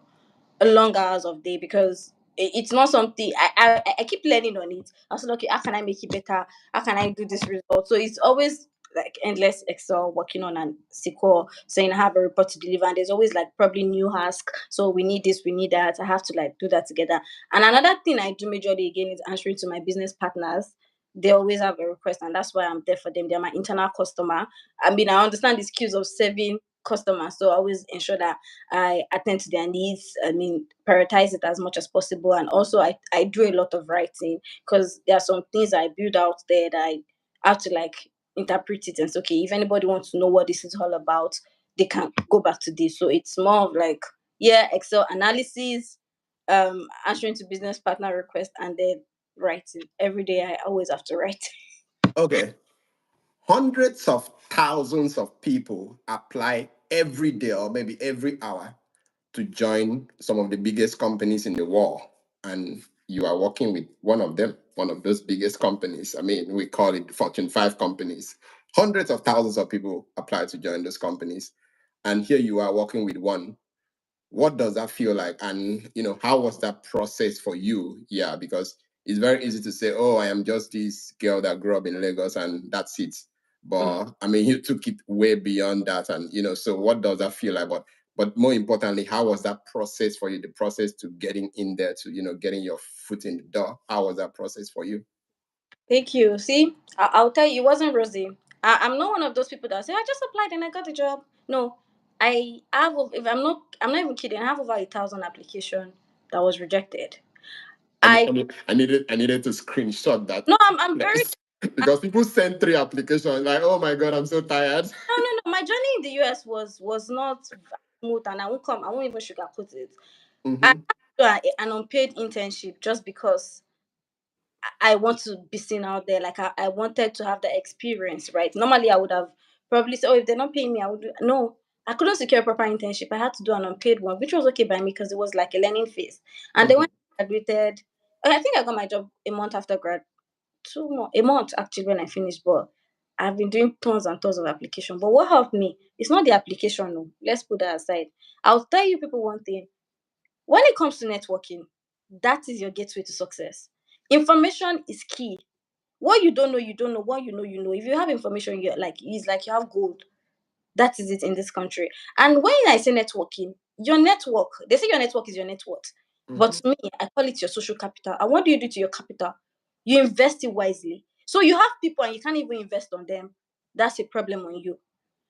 B: long hours of day because it's not something I keep learning on it. I was like, okay, how can I make it better? How can I do this result? So it's always like endless Excel working on an SQL saying I have a report to deliver, and there's always like probably new ask. So we need this, we need that. I have to like do that together. And another thing I do majorly again is answering to my business partners. They always have a request, and that's why I'm there for them. They're my internal customer. I mean, I understand the skills of serving customers, so I always ensure that I attend to their needs. I mean, prioritize it as much as possible. And also, I do a lot of writing because there are some things I build out there that I have to like interpret it and say, okay, if anybody wants to know what this is all about, they can go back to this. So it's more of like, yeah, Excel analysis, answering to business partner requests, and then writing. Every day, I always have to write.
A: Okay. Hundreds of thousands of people apply every day or maybe every hour to join some of the biggest companies in the world. And you are working with one of them, one of those biggest companies. I mean, we call it Fortune 5 companies. Hundreds of thousands of people apply to join those companies. And here you are working with one. What does that feel like? And how was that process for you? Yeah, because it's very easy to say, oh, I am just this girl that grew up in Lagos and that's it.
B: Mm.
A: But I mean, you took it way beyond that. And so what does that feel like? But more importantly, how was that process for you? The process to getting in there, to getting your foot in the door. How was that process for you?
B: Thank you. See, I'll tell you, it wasn't rosy. I'm not one of those people that say, I just applied and I got the job. No, I have, if I'm not even kidding, I have over 1,000 application that was rejected. I
A: I needed to screenshot that
B: no, I'm very
A: because people send 3 applications. Like, oh my god, I'm so tired.
B: no. My journey in the US was not smooth, and I won't even sugarcoat it. I
A: Mm-hmm.
B: had to do an unpaid internship just because I want to be seen out there. Like I wanted to have the experience, right? Normally, I would have probably said, "Oh, if they're not paying me, I would." No, I couldn't secure a proper internship. I had to do an unpaid one, which was okay by me because it was like a learning phase. And then when I graduated, I think I got my job a month after grad, a month actually when I finished. But I've been doing tons and tons of application. But what helped me? It's not the application. No, let's put that aside. I'll tell you people one thing: when it comes to networking, that is your gateway to success. Information is key. What you don't know, you don't know. What you know, you know. If you have information, you're like it's like you have gold. That is it in this country. And when I say networking, your network, they say your network is your net worth. But
A: Mm-hmm.
B: to me, I call it your social capital. And what do you do to your capital? You invest it wisely. So you have people and you can't even invest on them. That's a problem on you.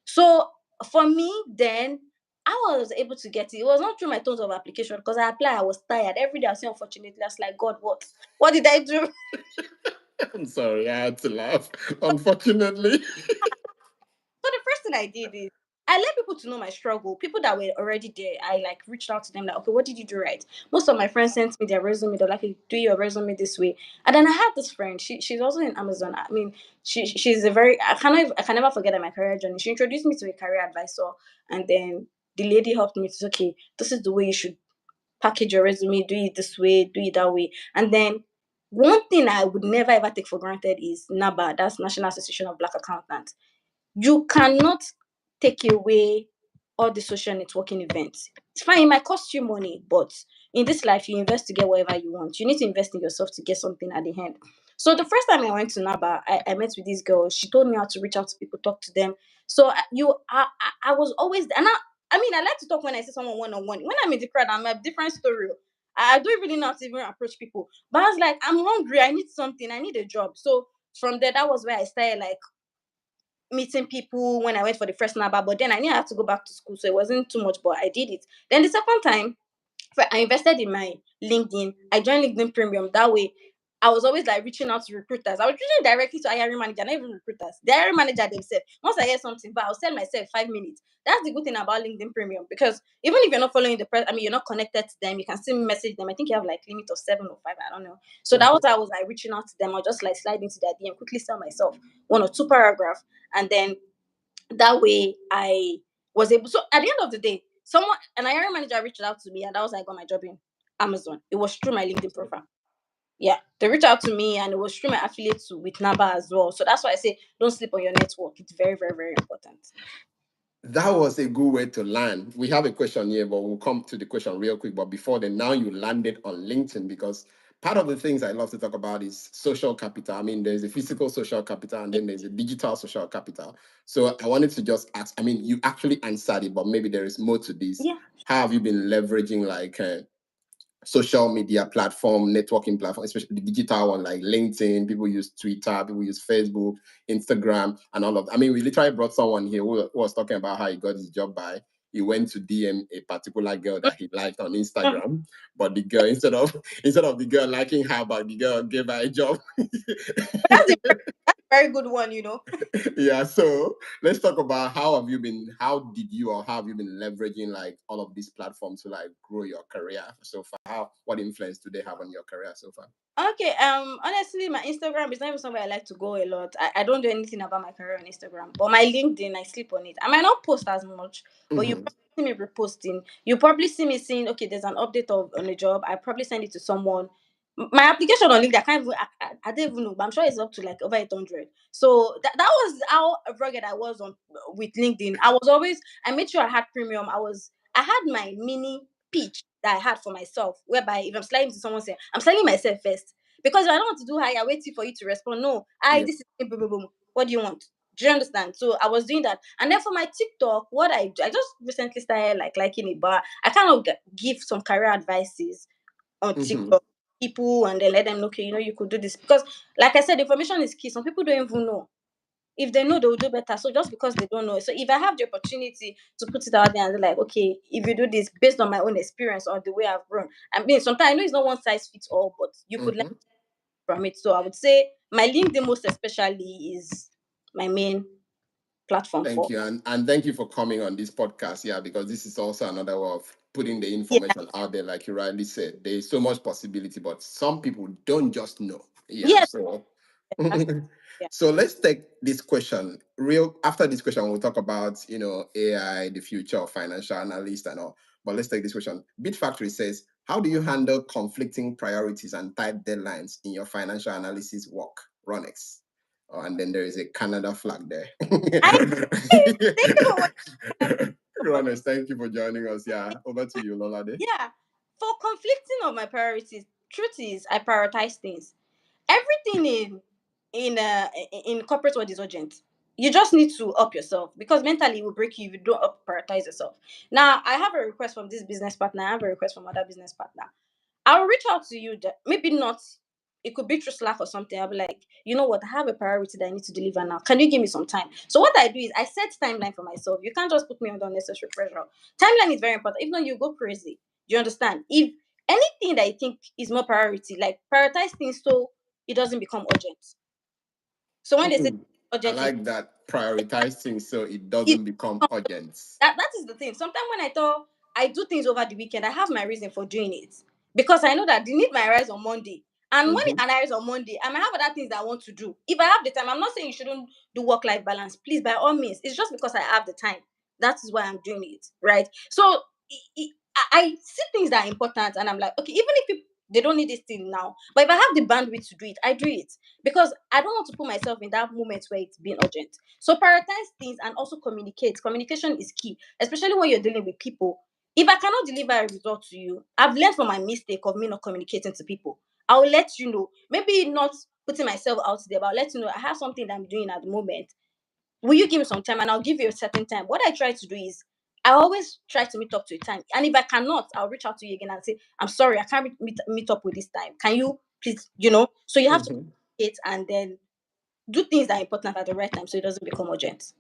B: So for me, then I was able to get it. It was not through my tons of application because I applied. I was tired every day. I was saying, unfortunately, I was like, God, what? What did I do?
A: I'm sorry, I had to laugh. Unfortunately.
B: So the first thing I did is I let people to know my struggle. People that were already there, I like reached out to them like, okay, what did you do right? Most of my friends sent me their resume. They're like, "Hey, do your resume this way." And then I had this friend. She's also in Amazon. I mean, she's a very I can never forget that my career journey. She introduced me to a career advisor, and then the lady helped me to say, okay, this is the way you should package your resume. Do it this way. Do it that way. And then one thing I would never ever take for granted is NABA. That's National Association of Black Accountants. You cannot take away all the social networking events. It's fine, it might cost you money, but in this life, you invest to get whatever you want. You need to invest in yourself to get something at the end. So the first time I went to NABA, I met with this girl. She told me how to reach out to people, talk to them. So I was always, and I mean, I like to talk when I see someone one on one. When I'm in the crowd, I'm a different story. I don't really know how to even approach people. But I was like, I'm hungry. I need something. I need a job. So from there, that was where I started like meeting people when I went for the first NABA, but then I knew I had to go back to school, so it wasn't too much, but I did it. Then the second time, I invested in my LinkedIn. I joined LinkedIn Premium. That way, I was always like reaching out to recruiters. I was reaching directly to hiring manager, not even recruiters. The hiring manager themselves. Once I hear something, but I'll send myself 5 minutes. That's the good thing about LinkedIn Premium because even if you're not following the press, I mean, you're not connected to them, you can still message them. I think you have like limit of 7 or 5. I don't know. So that was I was like reaching out to them. I'll just like slide into their DM, quickly sell myself 1 or 2 paragraph, and then that way I was able. So at the end of the day, someone an hiring manager reached out to me, and that was how I got my job in Amazon. It was through my LinkedIn profile. Yeah, they reached out to me, and it was through my affiliates with NABA as well. So that's why I say don't sleep on your network. It's very, very, very important.
A: That was a good way to land. We have a question here, but we'll come to the question real quick. But before then, now you landed on LinkedIn because part of the things I love to talk about is social capital. I mean, there's a physical social capital and then there's a digital social capital. So I wanted to just ask, I mean, you actually answered it, but maybe there is more to this.
B: Yeah.
A: How have you been leveraging like social media platform, networking platform, especially the digital one like LinkedIn? People use Twitter, people use Facebook, Instagram, and all of that. I mean, we literally brought someone here who was talking about how he got his job by he went to DM a particular girl that he liked on
B: Mhm.
A: Instagram, but the girl instead of the girl liking her, but the girl gave her a job.
B: But that's a very good one, you know.
A: Yeah, so let's talk about how did you or how have you been leveraging like all of these platforms to like grow your career so far? What influence do they have on your career so far?
B: Okay, honestly, my Instagram is not even somewhere I like to go a lot. I don't do anything about my career on Instagram. But my LinkedIn, I sleep on it. I might not post as much, but you
A: Mm-hmm.
B: probably see me reposting. You probably see me saying, okay, there's an update on a job. I probably send it to someone. My application on LinkedIn, I can't even, I don't even know, but I'm sure it's up to like over 800. So that was how rugged I was on with LinkedIn. I made sure I had premium. I had my mini pitch that I had for myself, whereby if I'm sliding to someone saying, I'm selling myself first. Because I don't want to do higher, waiting for you to respond. No,
A: Yeah.
B: this is boom, boom, boom. What do you want? Do you understand? So I was doing that. And then for my TikTok, what I do, I just recently started like liking it, but I kind of give some career advices on
A: Mm-hmm.
B: TikTok people and then let them know, okay, you know, you could do this. Because like I said, information is key. Some people don't even know If they know, they will do better. So just because they don't know, so if I have the opportunity to put it out there and they're like, okay, if you do this based on my own experience or the way I've grown, I mean, sometimes I know it's not one size fits all, but you could learn
A: Mm-hmm.
B: from it. So I would say my LinkedIn most especially is my main platform
A: Thank
B: for.
A: you, and thank you for coming on this podcast. Yeah, because this is also another way of putting the
B: Yeah,
A: information out there, like you rightly said. There's so much possibility, but some people don't just know. Yeah,
B: yeah,
A: so
B: that's, yeah.
A: so let's take this question. Real after this question, we'll talk about AI, the future of financial analyst and all. But let's take this question. Bit Factory says, how do you handle conflicting priorities and tight deadlines in your financial analysis work? Ronex. Oh, and then there is a Canada flag there.
B: I thank you for what.
A: Ronex, thank you for joining us. Yeah, over to you, Lolade.
B: Yeah, for conflicting of my priorities, truth is I prioritize things. Everything in corporate world is urgent. You just need to up yourself because mentally it will break you if you don't up prioritize yourself. Now I have a request from this business partner. I have a request from other business partner. I'll reach out to you. Maybe not. It could be through Slack or something. I'll be like, you know what? I have a priority that I need to deliver now. Can you give me some time? So what I do is I set timeline for myself. You can't just put me under unnecessary pressure. Timeline is very important. If not, you go crazy. Do you understand? If anything that you think is more priority, like prioritize things so it doesn't become urgent. So when they say
A: Mm, I
B: urgent,
A: like that. Prioritize things so it
B: it
A: doesn't become urgent.
B: that is the thing. Sometimes when I thought I do things over the weekend, I have my reason for doing it because I know that the need might arise on Monday, and when it
A: Mm-hmm.
B: arises on Monday, I might have other things that I want to do. If I have the time, I'm not saying you shouldn't do work life balance. Please, by all means, it's just because I have the time. That is why I'm doing it, right? So I see things that are important, and I'm like, okay, even if they don't need this thing now, but if I have the bandwidth to do it, I do it because I don't want to put myself in that moment where it's being urgent. So prioritize things and also communicate. Communication is key, especially when you're dealing with people. If I cannot deliver a result to you, I've learned from my mistake of me not communicating to people. I'll let you know. Maybe not putting myself out there, but I'll let you know I have something that I'm doing at the moment. Will you give me some time and I'll give you a certain time? What I try to do is I always try to meet up to a time. And if I cannot, I'll reach out to you again and say, I'm sorry, I can't meet up with this time. Can you please, So you have to
A: Mm-hmm.
B: communicate and then do things that are important at the right time so it doesn't become urgent.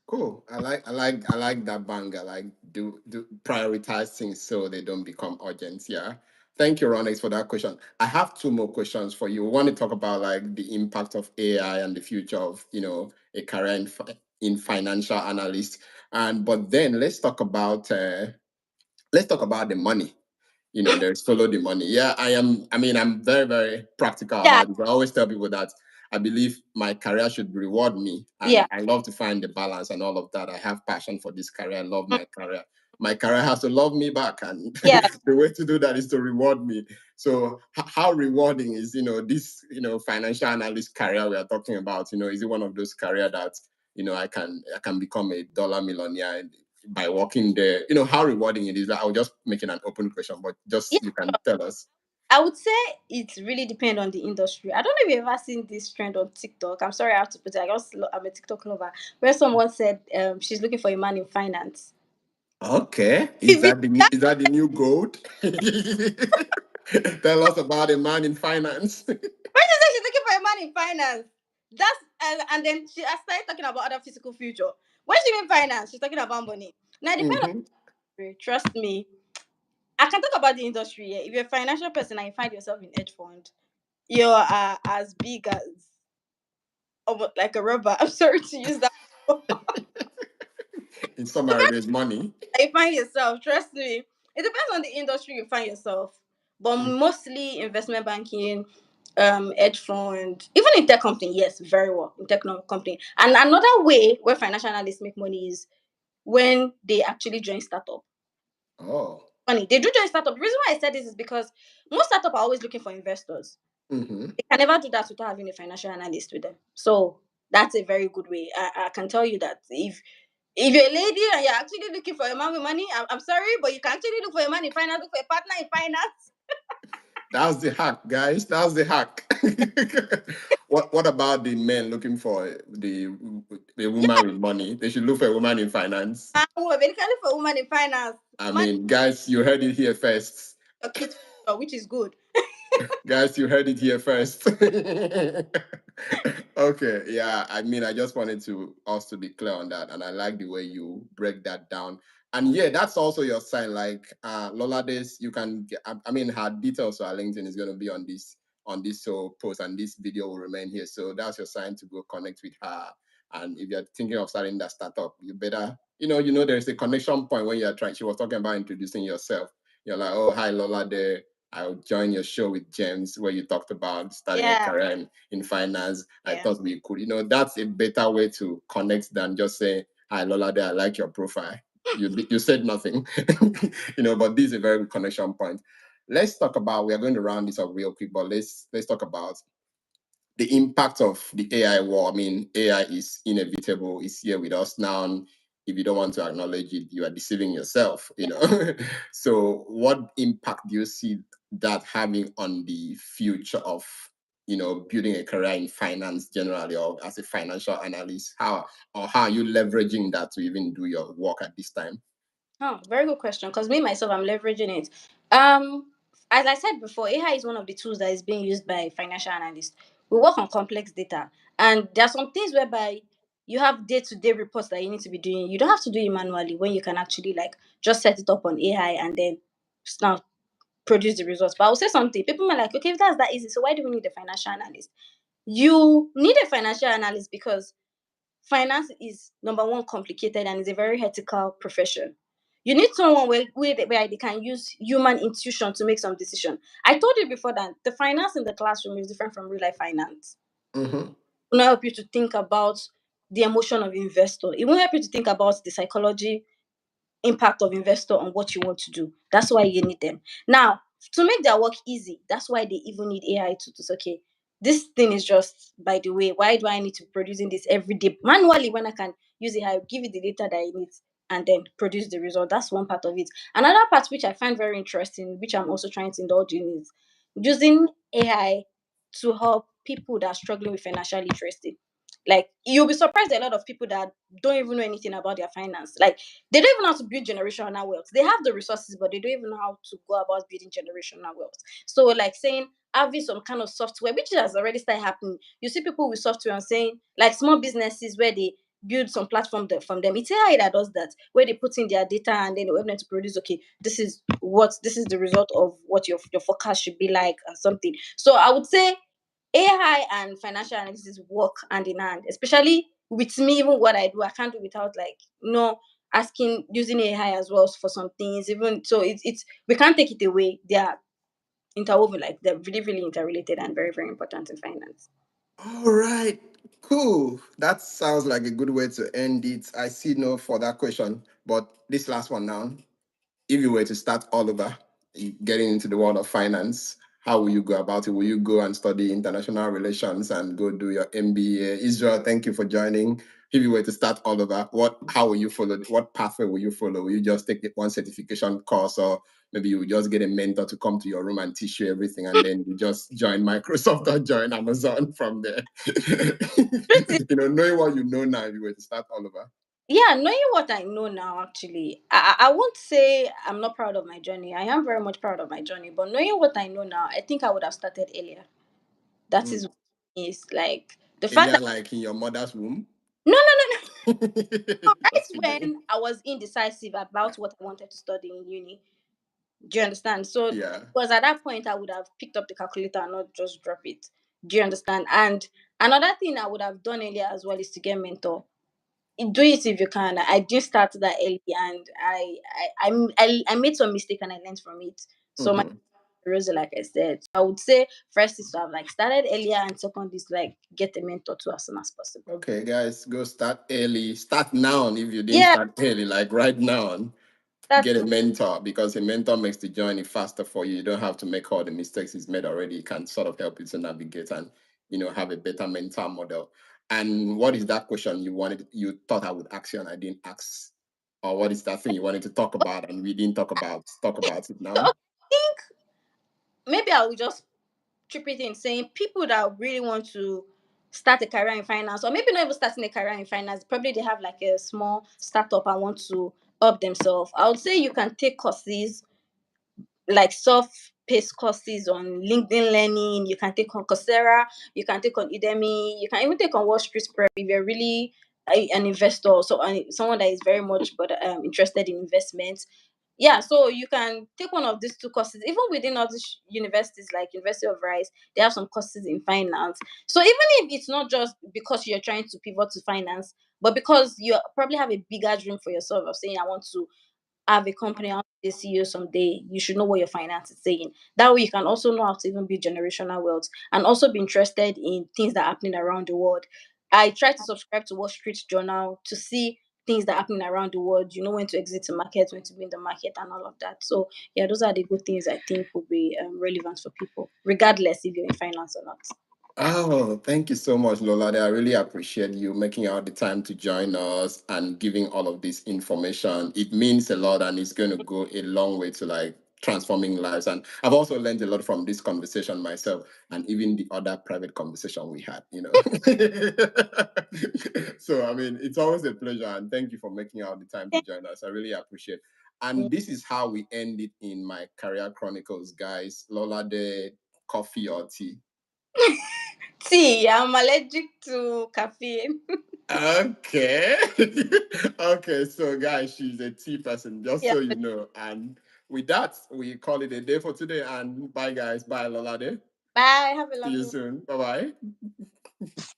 A: Cool. I like that bang. I like do prioritize things so they don't become urgent. Yeah. Thank you, Ronix, for that question. I have two more questions for you. We want to talk about like the impact of AI and the future of a career in financial analyst. And but then let's talk about the money. There's follow the money. Yeah, I mean, I'm very, very practical
B: Yeah,
A: about it. I always tell people that I believe my career should reward me,
B: yeah,
A: and I love to find the balance and all of that. I have passion for this career. I love my career. My career has to love me back, and
B: yeah,
A: the way to do that is to reward me. So, how rewarding is this financial analyst career we are talking about? Is it one of those career that I can become a dollar millionaire by working there? How rewarding it is. I'll just make it an open question, but
B: yeah.
A: just you can tell us.
B: I would say it really depends on the industry. I don't know if you've ever seen this trend on TikTok. I'm sorry I have to put it. I'm a TikTok lover. Where someone said she's looking for a man in finance.
A: Okay, is
B: If it-
A: that the
B: that
A: is that the new gold? Tell us about a man in finance.
B: When she said she's looking for a man in finance, that's and then she I started talking about other physical future. When she mean finance, she's talking about money. Now it depends on
A: Hmm.
B: the industry. Trust me. I can talk about the industry here. If you're a financial person and you find yourself in hedge fund, you're as big as almost like a rubber. I'm sorry to use that.
A: In summary, there's money.
B: You find yourself, trust me. It depends on the industry you find yourself. But
A: Mm.
B: mostly investment banking, hedge fund, even in tech company, yes, very well. In tech company. And another way where financial analysts make money is when they actually join startup.
A: Oh.
B: Funny, they do join startup. The reason why I said this is because most startup are always looking for investors.
A: Hmm.
B: They can never do that without having a financial analyst with them. So that's a very good way. I can tell you that if you're a lady and you're actually looking for a man with money, I'm sorry, but you can actually look for a man in finance, look for a partner in finance.
A: That's the hack, guys. That's the hack. What about the men looking for the woman with money? They should look for a woman in finance.
B: We're basically for a woman in finance.
A: I
B: Man,
A: mean, guys, you heard it here first.
B: your kids, which is good.
A: Guys, you heard it here first. Okay, yeah. I mean, I just wanted to us to be clear on that, and I like the way you break that down. And yeah, that's also your sign. Like Lolades, you can. I mean, her details to her LinkedIn is going to be on this so post, and this video will remain here. So that's your sign to go connect with her. And if you're thinking of starting that startup, you better, there's a connection point when you're trying. She was talking about introducing yourself. You're like, oh, hi, Lolade. I'll join your show with James where you talked about starting a
B: Yeah,
A: career in finance. I
B: yeah.
A: thought we could, that's a better way to connect than just saying, hi, Lolade, I like your profile. You said nothing, but this is a very good connection point. Let's talk about, we are going to round this up real quick, but let's talk about the impact of the AI war. I mean, AI is inevitable. It's here with us now. And if you don't want to acknowledge it, you are deceiving yourself. So what impact do you see that having on the future of, building a career in finance generally, or as a financial analyst? How are you leveraging that to even do your work at this time?
B: Oh, very good question. Because me myself, I'm leveraging it. Um, as I said before, AI is one of the tools that is being used by financial analysts. We work on complex data, and there are some things whereby you have day-to-day reports that you need to be doing. You don't have to do it manually when you can actually like just set it up on AI and then now produce the results. But I'll say something. People might like, okay, if that's that easy, so why do we need a financial analyst? You need a financial analyst because finance is number one complicated and is a very ethical profession. You need someone where they can use human intuition to make some decision. I told you before that the finance in the classroom is different from real life finance.
A: Mm-hmm.
B: It will not help you to think about the emotion of investor. It won't help you to think about the psychology impact of investor on what you want to do. That's why you need them. Now, to make their work easy, that's why they even need AI to okay, this thing is just by the way, why do I need to be producing this every day manually when I can use AI, give it the data that it needs and then produce the result? That's one part of it. Another part which I find very interesting, which I'm also trying to indulge in, is using AI to help people that are struggling with financial literacy. Like you'll be surprised a lot of people that don't even know anything about their finance. Like they don't even know how to build generational wealth. They have the resources, but they don't even know how to go about building generational wealth. So, like saying having some kind of software, which has already started happening. You see people with software and saying like small businesses where they build some platform from them. It's AI that does that, where they put in their data and then they want them to produce. Okay, this is the result of what your forecast should be like or something. So I would say AI and financial analysis work hand in hand, especially with me, even what I do, I can't do without like, asking using AI as well for some things. Even so it's we can't take it away. They are interwoven, like they're really, really interrelated and very, very important in finance.
A: All right, cool. That sounds like a good way to end it. I see no further question, but this last one now. If you were to start all over, getting into the world of finance, how will you go about it? Will you go and study international relations and go do your MBA? Israel, thank you for joining. If you were to start all over, how will you follow? What pathway will you follow? Will you just take one certification course, or maybe you will just get a mentor to come to your room and teach you everything, and then you just join Microsoft or join Amazon from there? Knowing what you know now, if you were to start all over.
B: Yeah, knowing what I know now, actually, I won't say I'm not proud of my journey. I am very much proud of my journey. But knowing what I know now, I think I would have started earlier. That
A: Mm.
B: is like the fact
A: Earlier,
B: that
A: like in your mother's womb.
B: no, no, no, no. Right
A: Just kidding.
B: when I was indecisive about what I wanted to study in uni. Do you understand? So,
A: Yeah.
B: because at that point, I would have picked up the calculator and not just drop it. Do you understand? And another thing I would have done earlier as well is to get mentor. Do it if you can. I did start that early, and I made some mistake and I learned from it. So my
A: Mhm.
B: Rosie, like I said, I would say first is to have like started earlier, and second is like get a mentor too as soon as possible.
A: Okay, guys, go start early. Start now if you didn't
B: Yeah,
A: start early, like right now. Get
B: that's
A: a mentor because a mentor makes the journey faster for you. You don't have to make all the mistakes he's made already. It can sort of help you to navigate and have a better mentor model. And what is that question you thought I would ask you and I didn't ask? Or what is that thing you wanted to talk about and we didn't talk about? Talk about it
B: so.
A: now.
B: I think maybe I will just trip it in saying people that really want to start a career in finance, or maybe not even starting a career in finance, probably they have like a small startup and want to up themselves. I would say you can take courses like self-paced courses on LinkedIn Learning. You can take on Coursera. You can take on Udemy. You can even take on Wall Street Prep if you're really an investor, so someone that is very much but interested in investments. Yeah, so you can take one of these two courses. Even within all these universities like University of Rice, they have some courses in finance. So even if it's not just because you're trying to pivot to finance, but because you probably have a bigger dream for yourself of saying, I want to have a company, I want to be a CEO someday, you should know what your finance is saying. That way you can also know how to even build generational wealth and also be interested in things that are happening around the world. I try to subscribe to Wall Street Journal to see things that are happening around the world. You know when to exit the market, when to be in the market, and all of that. So yeah, those are the good things I think will be relevant for people, regardless if you're in finance or not.
A: Oh, thank you so much, Lolade. I really appreciate you making out the time to join us and giving all of this information. It means a lot and it's going to go a long way to like transforming lives. And I've also learned a lot from this conversation myself and even the other private conversation we had, you know. So, I mean, it's always a pleasure. And thank you for making out the time to join us. I really appreciate it. And this is how we end it in my career chronicles, guys. Lolade, coffee or tea?
B: Tea. I'm allergic to caffeine.
A: Okay. Okay, so guys, she's a tea person, just
B: Yeah.
A: so you know. And with that, we call it a day for today. And bye, guys. Bye, Lolade.
B: Bye. Have a
A: See you
B: lovely
A: soon. Bye bye.